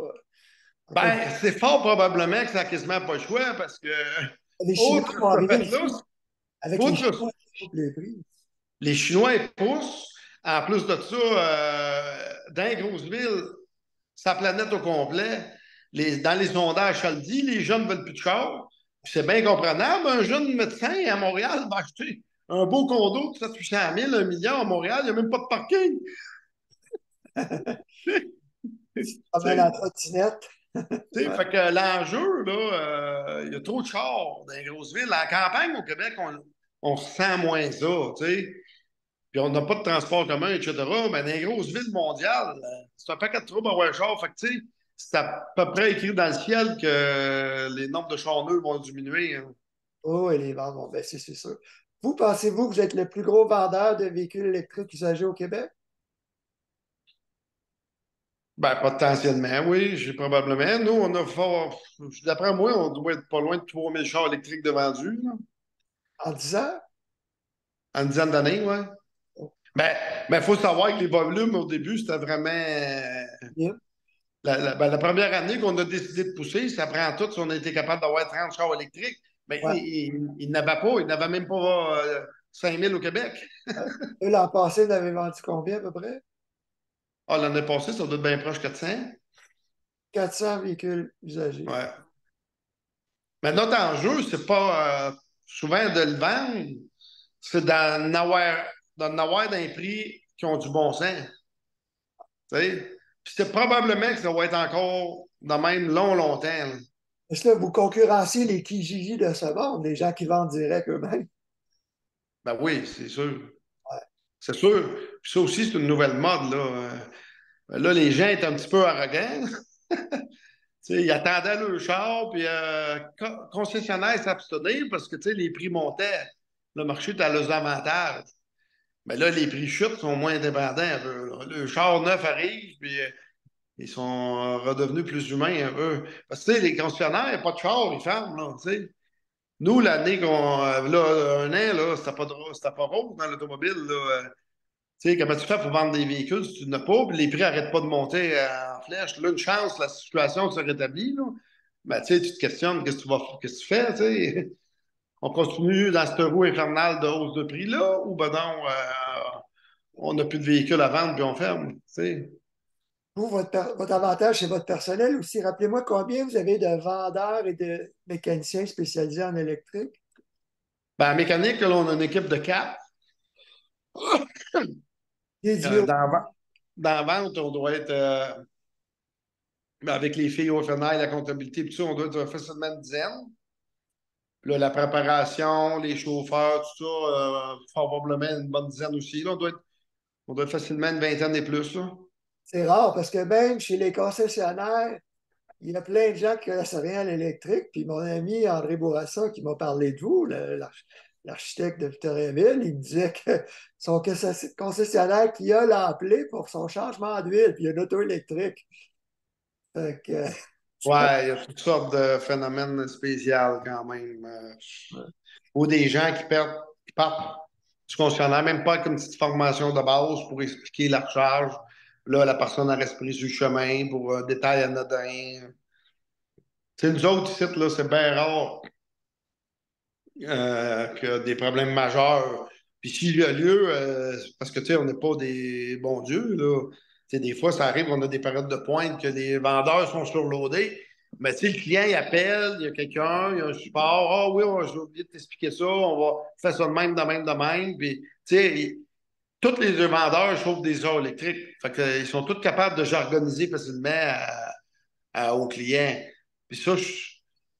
Encore une Ben, c'est fort probablement que ça n'a quasiment pas le choix parce que, fois, les Chinois outre vont ce arriver fait-là, aussi. Avec les outre Chinois, ils coupent les prix. les Chinois ils poussent, en plus de ça, dans les grosses villes, sa planète au complet. Dans les sondages, ça le dit, les jeunes ne veulent plus de char. C'est bien comprenable. Un jeune médecin à Montréal va acheter un beau condo de 700 000, 1 million à Montréal, il n'y a même pas de parking. Comme à la Tu trottinette. sais, Ouais. fait que l'enjeu, là, il y a trop de chars dans les grosses villes. En campagne, au Québec, on sent moins ça, tu sais. Puis on n'a pas de transport commun, etc. Mais dans les grosses villes mondiales, c'est un paquet de troubles à avoir un char. Fait que, tu sais, c'est à peu près écrit dans le ciel que les nombres de chars neufs vont diminuer, hein. Oh, et les ventes vont baisser, c'est sûr. Vous, pensez-vous que vous êtes le plus gros vendeur de véhicules électriques usagés au Québec? Ben, potentiellement, oui, j'ai probablement. Nous, on a fort. D'après moi, on doit être pas loin de 3 000 chars électriques de vendus, là, En 10 ans? en une dizaine d'années, ouais. Ben, il faut savoir que les volumes au début, c'était vraiment. Bien. La première année qu'on a décidé de pousser, ça prend tout si on a été capable d'avoir 30 chars électriques. Mais Ouais. il n'avait pas, il n'avait même pas 5 000 au Québec. Ouais. Eux, l'an passé, vous avez vendu combien à peu près? Ah, l'année passée, ça doit être bien proche de 400. 400 véhicules usagés. Ouais. Mais notre enjeu, c'est pas souvent de le vendre, c'est d'en avoir d'un prix qui ont du bon sens. Tu sais? Puis c'est probablement que ça va être encore de même longtemps, là. Est-ce que là, vous concurrencez les Kijiji de ce monde, les gens qui vendent direct eux-mêmes? Ben oui, c'est sûr. Ouais. C'est sûr. Puis ça aussi, c'est une nouvelle mode, là. Là, les gens étaient un petit peu arrogants. Tu sais, ils attendaient le char, puis concessionnaires s'abstenaient parce que tu sais, les prix montaient. Le marché était à leurs avantages. Mais là, les prix chutent, sont moins indépendants un peu, là. Le char neuf arrive, puis ils sont redevenus plus humains un peu. Parce que tu sais, les concessionnaires, il n'y a pas de char, ils ferment, là, tu sais. Nous, l'année là, un an, là, c'était pas rose dans l'automobile, là. Tu sais, comment tu fais pour vendre des véhicules si tu n'as pas, puis les prix n'arrêtent pas de monter en flèche. Là, une chance, la situation se rétablit, là. Ben, tu sais, tu te questionnes, qu'est-ce que tu fais, tu sais? On continue dans cette roue infernale de hausse de prix-là, ou ben non, on n'a plus de véhicules à vendre, puis on ferme, tu sais? Vous, votre avantage, c'est votre personnel aussi. Rappelez-moi combien vous avez de vendeurs et de mécaniciens spécialisés en électrique? Ben, en mécanique, là, on a une équipe de quatre. Dédiés Euh, au... dans, dans la vente, on doit être, avec les filles au FNI, la comptabilité, tout ça, on doit être facilement une dizaine. Là, la préparation, les chauffeurs, tout ça, probablement une bonne dizaine aussi, là. On doit être facilement une vingtaine et plus, là. C'est rare parce que même chez les concessionnaires, il y a plein de gens qui ne connaissent rien à l'électrique. Puis mon ami André Bourassa, qui m'a parlé de vous, l'architecte de Victoriaville, il me disait que son concessionnaire qui a l'appelé pour son changement d'huile, puis il y a une auto électrique. Fait que, Ouais, il y a toutes sortes de phénomènes spéciaux quand même. Ou des gens qui partent du concessionnaire, même pas avec une petite formation de base pour expliquer la recharge. Là, la personne a respiré sur le chemin pour un détail anodin. Tu sais, nous autres, ici, là, c'est bien rare que des problèmes majeurs. Puis s'il y a lieu, parce que tu sais, on n'est pas des bons dieux, là. Tu sais, des fois, ça arrive, on a des périodes de pointe que les vendeurs sont surloadés. Mais tu sais, le client, il appelle, il y a quelqu'un, il y a un support. Ah oui, j'ai oublié de t'expliquer ça, on va faire ça de même, de même, de même. Puis, tu sais, tous les deux vendeurs chauffent des heures électriques. Fait que, ils sont tous capables de jargoniser facilement aux clients. Puis ça,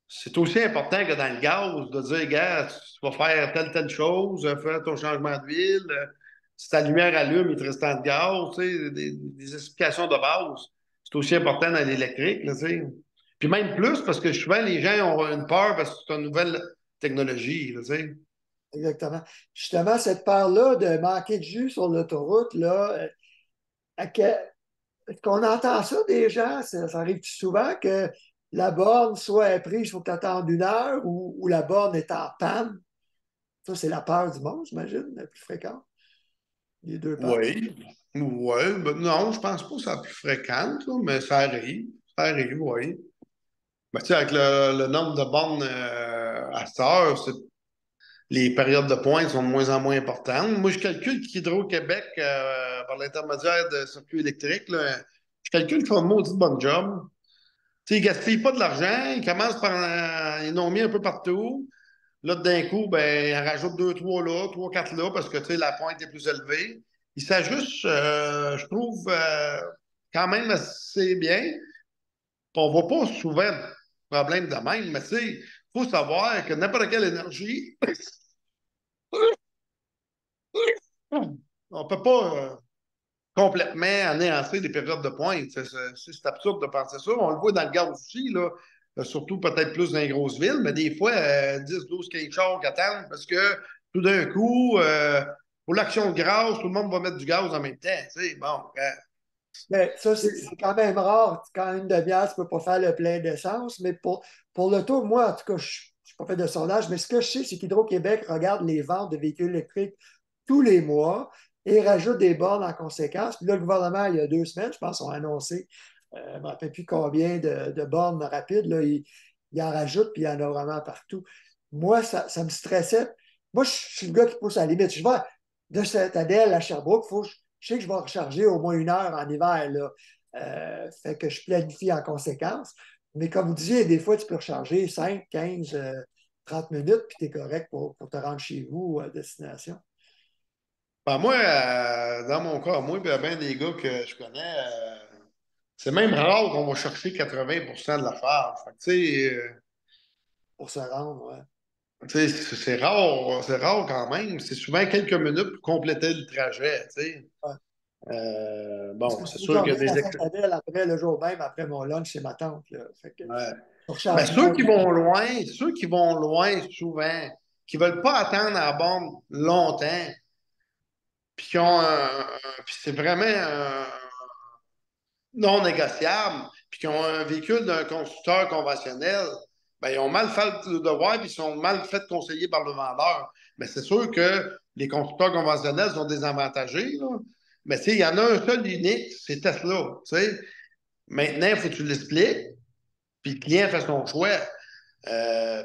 c'est aussi important que dans le gaz, de dire, gars, tu vas faire telle chose, fais ton changement d'huile, si ta lumière allume, il te reste tant de gaz, tu sais, des explications de base. C'est aussi important dans l'électrique, là, tu sais. Puis même plus, parce que souvent, les gens ont une peur parce que c'est une nouvelle technologie, là, tu sais. exactement. Justement, cette part-là de manquer de jus sur l'autoroute, là, à que- est-ce qu'on entend ça des gens? Ça arrive souvent que la borne soit prise, il faut que tu attendes 1 heure ou la borne est en panne? Ça, c'est la peur du monde, j'imagine, la plus fréquente. Les deux parts. Oui. Oui. Ben non, je pense pas que c'est la plus fréquente, là, mais ça arrive. Ça arrive, oui. Ben, tu sais, avec le nombre de bornes à cette heure, les périodes de pointe sont de moins en moins importantes. Moi, je calcule qu'Hydro-Québec, par l'intermédiaire de circuits électriques, là, je calcule qu'ils font de maudit bon job. Tu sais, ils ne gaspillent pas de l'argent, ils commencent par ils en ont mis un peu partout. Là, d'un coup, ben, ils en rajoutent deux, trois là, trois, quatre là, parce que tu sais, la pointe est plus élevée. Ils s'ajustent, je trouve, quand même assez bien. Puis on ne voit pas souvent de problème de même, mais tu sais, il faut savoir que n'importe quelle énergie, on ne peut pas complètement anéantir des périodes de pointe. C'est absurde de penser ça. On le voit dans le gaz aussi, là. Surtout peut-être plus dans les grosses villes, mais des fois, 10, 12, 15 chars qui attendent parce que tout d'un coup, pour l'action de grâce, tout le monde va mettre du gaz en même temps. Tu sais, bon, Mais ça, c'est quand même rare. Quand une demi-heure, tu ne peux pas faire le plein d'essence. Mais pour l'auto, moi, en tout cas, je n'ai pas fait de sondage, mais ce que je sais, c'est qu'Hydro-Québec regarde les ventes de véhicules électriques tous les mois et rajoute des bornes en conséquence. Puis là, le gouvernement, il y a 2 semaines, je pense, ont annoncé, je ne me rappelle plus combien de bornes rapides. Là, il en rajoute, puis il y en a vraiment partout. Moi, ça me stressait. Moi, je suis le gars qui pousse à la limite. Je vais de Saint-Adèle à Sherbrooke, je sais que je vais recharger au moins 1 heure en hiver, là. Fait que je planifie en conséquence. Mais comme vous disiez, des fois, tu peux recharger 5, 15, 30 minutes, puis tu es correct pour te rendre chez vous à destination. ben, moi, dans mon cas, moi, il y a bien des gars que je connais, c'est même rare qu'on va chercher 80% de la charge. Fait que, Pour se rendre, ouais. tu sais, c'est rare quand même. C'est souvent quelques minutes pour compléter le trajet, tu sais. Ouais. Parce Bon, que c'est moi, je sûr qu'il y a reviens des à Saint-Adèle après le jour même, après mon lunch chez ma tante, là. Fait que ouais. je Ben, recharge moins. ceux qui vont loin souvent, qui veulent pas attendre à la borne longtemps, puis qui ont puis c'est vraiment non négociable, puis qui ont un véhicule d'un constructeur conventionnel, ben, ils ont mal fait le devoir, puis ils sont mal fait conseiller par le vendeur. Mais c'est sûr que les constructeurs conventionnels sont désavantagés, là. Mais tu sais, il y en a un seul unique, c'est Tesla. Tu sais. Maintenant, il faut que tu l'expliques, puis le client fait son choix.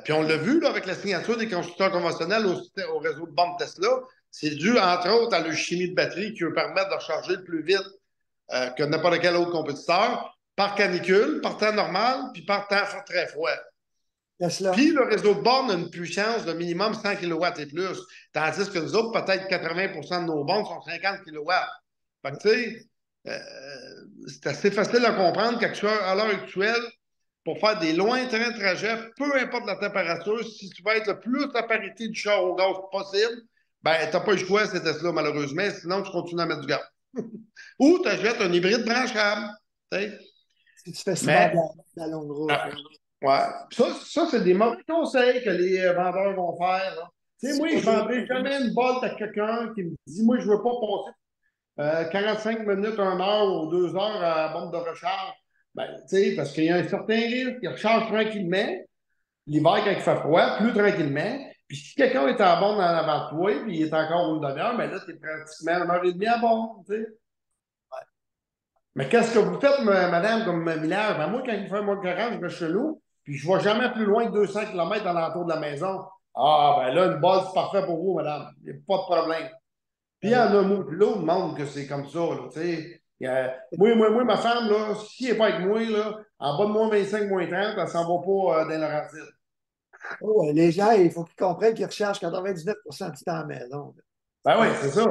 Puis on l'a vu là, avec la signature des constructeurs conventionnels au réseau de bornes Tesla. C'est dû, entre autres, à leur chimie de batterie qui leur permet de recharger le plus vite que n'importe quel autre compétiteur, par canicule, par temps normal, puis par temps très froid. Tesla. Puis le réseau de bornes a une puissance de minimum 100 kW et plus, tandis que nous autres, peut-être 80% de nos bornes sont 50 kW. Fait que tu sais, c'est assez facile à comprendre qu'à l'heure actuelle, pour faire des lointains trajets, peu importe la température, si tu veux être le plus à parité du char au gaz possible, ben, tu n'as pas le choix, c'est Tesla, malheureusement. Sinon, tu continues à mettre du gaz. Ou tu achètes un hybride branchable. T'sais. Si tu fais souvent Mais, de la longue route, ah, là. ouais. Ça c'est des mauvais conseils que les vendeurs vont faire. Là. Tu sais, Si moi, je ne vendrai jamais une bolte à quelqu'un qui me dit, moi, je ne veux pas passer 45 minutes, 1 heure ou 2 heures à la bombe de recharge. Ben, tu sais, parce qu'il y a un certain risque. Il recharge tranquillement. L'hiver, quand il fait froid, plus tranquillement. Puis si quelqu'un est en bombe en avant de toi, puis il est encore une demi-heure, ben là, tu es pratiquement 1 heure et demie à bombe. Tu sais. Mais qu'est-ce que vous faites, madame, comme village? Ben, moi, quand il fait moins de 40, je vais chez nous, puis je ne vais jamais plus loin que 200 km dans l'entour de la maison. Ah, ben là, une base, c'est parfait pour vous, madame. Il n'y a pas de problème. Puis il y Ben en a l'autre monde que c'est comme ça, là, tu sais. Ma femme, là, si elle n'est pas avec moi, là, en bas de -25, -30, elle s'en va pas dans Laurentides. oh, les gens, il faut qu'ils comprennent qu'ils rechargent 99% du temps à la maison, là. Ben oui, Pas c'est ça.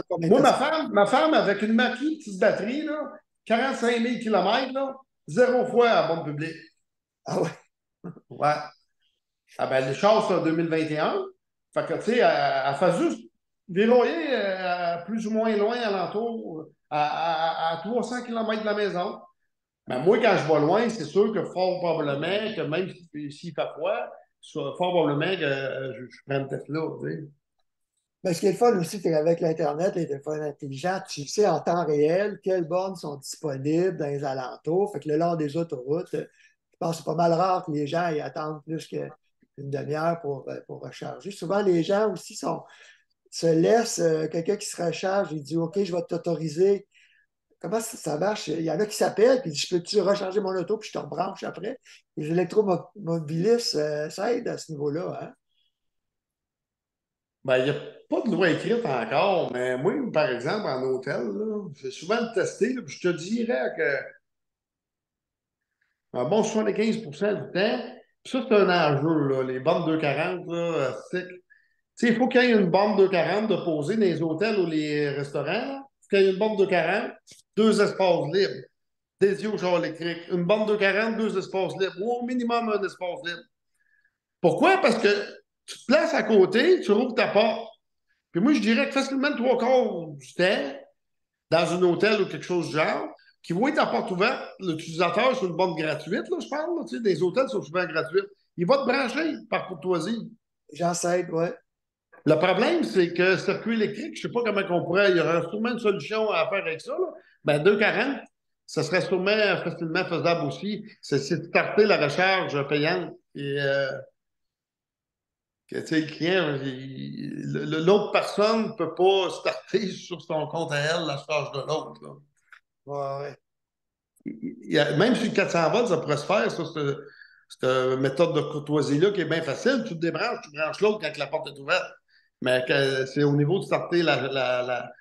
combien de Moi, temps ça. ma femme avec une maquille, petite batterie, là, 45 000 km, là, 0 fois à bombe publique. Ah ouais. Ouais. Ah ben, le char, c'est en 2021. Fait que, tu sais, elle fait juste déloyer plus ou moins loin alentour, à 300 km de la maison. Mais moi, quand je vais loin, c'est sûr que fort probablement que même s'il fait froid, fort probablement que je prenne Tesla, tu sais. Mais ce qui est le fun aussi, c'est qu'avec l'Internet, les téléphones intelligents, tu sais en temps réel quelles bornes sont disponibles dans les alentours. Fait que le long des autoroutes, je pense que c'est pas mal rare que les gens y attendent plus qu'une demi-heure pour recharger. Souvent, les gens aussi se laissent, quelqu'un qui se recharge, il dit OK, je vais t'autoriser. Comment ça marche? Il y en a qui s'appellent, puis ils disent, je peux-tu recharger mon auto, puis je te rebranche après. Les électromobilistes, ça aide à ce niveau-là, hein? Ben, il n'y a pas de loi écrite encore, mais moi, par exemple, en hôtel, là, j'ai souvent le testé, là, puis je te dirais que un bon 75% du temps, puis ça, c'est un enjeu, là, les bombes 240, là, stick. Tu sais, il faut qu'il y ait une bombe 240 de poser dans les hôtels ou les restaurants. Là. Il faut qu'il y ait une bombe 240, deux espaces libres, dédiés au char électrique. Une bombe 240, deux espaces libres, ou au minimum un espace libre. Pourquoi? Parce que tu te places à côté, tu rouvres ta porte. Puis moi, je dirais que facilement le trois quarts du temps, dans un hôtel ou quelque chose du genre, qui voit ta porte ouverte, l'utilisateur sur une bombe gratuite, là, je parle, là, tu sais, des hôtels sont souvent gratuits. Il va te brancher par courtoisie. J'enseigne, ouais. Le problème, c'est que circuit électrique, je ne sais pas comment on pourrait, il y aurait sûrement une solution à faire avec ça. Là. Ben, 240, ça serait sûrement facilement faisable aussi. C'est de starter la recharge payante. Et que, tu sais, le client, l'autre personne ne peut pas starter sur son compte à elle la charge de l'autre. Là. Ouais, ouais. Même sur le 400 volts, ça pourrait se faire, ça, cette méthode de courtoisie-là qui est bien facile. Tu te débranches, tu branches l'autre quand la porte est ouverte. Mais c'est au niveau de starter la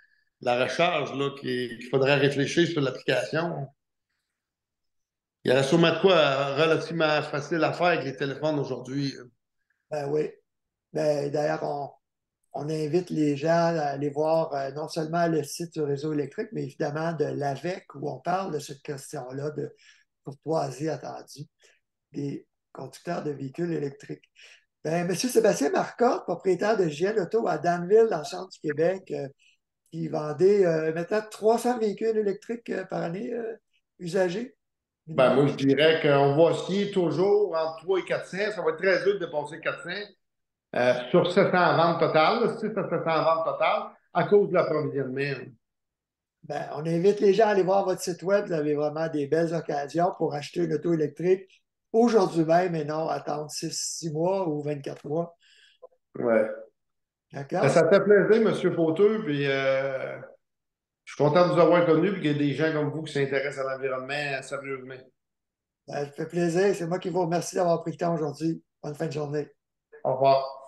recharge là, qu'il faudrait réfléchir sur l'application. Il y aurait sûrement de quoi relativement facile à faire avec les téléphones aujourd'hui. Ben oui. Ben, d'ailleurs, on invite les gens à aller voir non seulement le site du réseau électrique, mais évidemment de l'AVEC, où on parle de cette question-là de courtoisie attendue des conducteurs de véhicules électriques. Ben, Monsieur Sébastien Marcotte, propriétaire de JL Auto à Danville, dans le centre du Québec, qui vendait maintenant 300 véhicules électriques par année usagés Ben, minimum. moi, je dirais qu'on va essayer toujours entre 3 et 400. Ça va être très dur de dépasser 400 sur 700 ventes totales, 6 à 700 ventes totales, à cause de l'approvisionnement. Ben, on invite les gens à aller voir votre site web. Vous avez vraiment des belles occasions pour acheter une auto électrique aujourd'hui même et non attendre 6 mois ou 24 mois. Ouais. Ben, D'accord? ça fait plaisir, M. Fauteux, puis je suis content de vous avoir connu, puis qu'il y a des gens comme vous qui s'intéressent à l'environnement sérieusement. Ben, ça fait plaisir. C'est moi qui vous remercie d'avoir pris le temps aujourd'hui. Bonne fin de journée. Au revoir.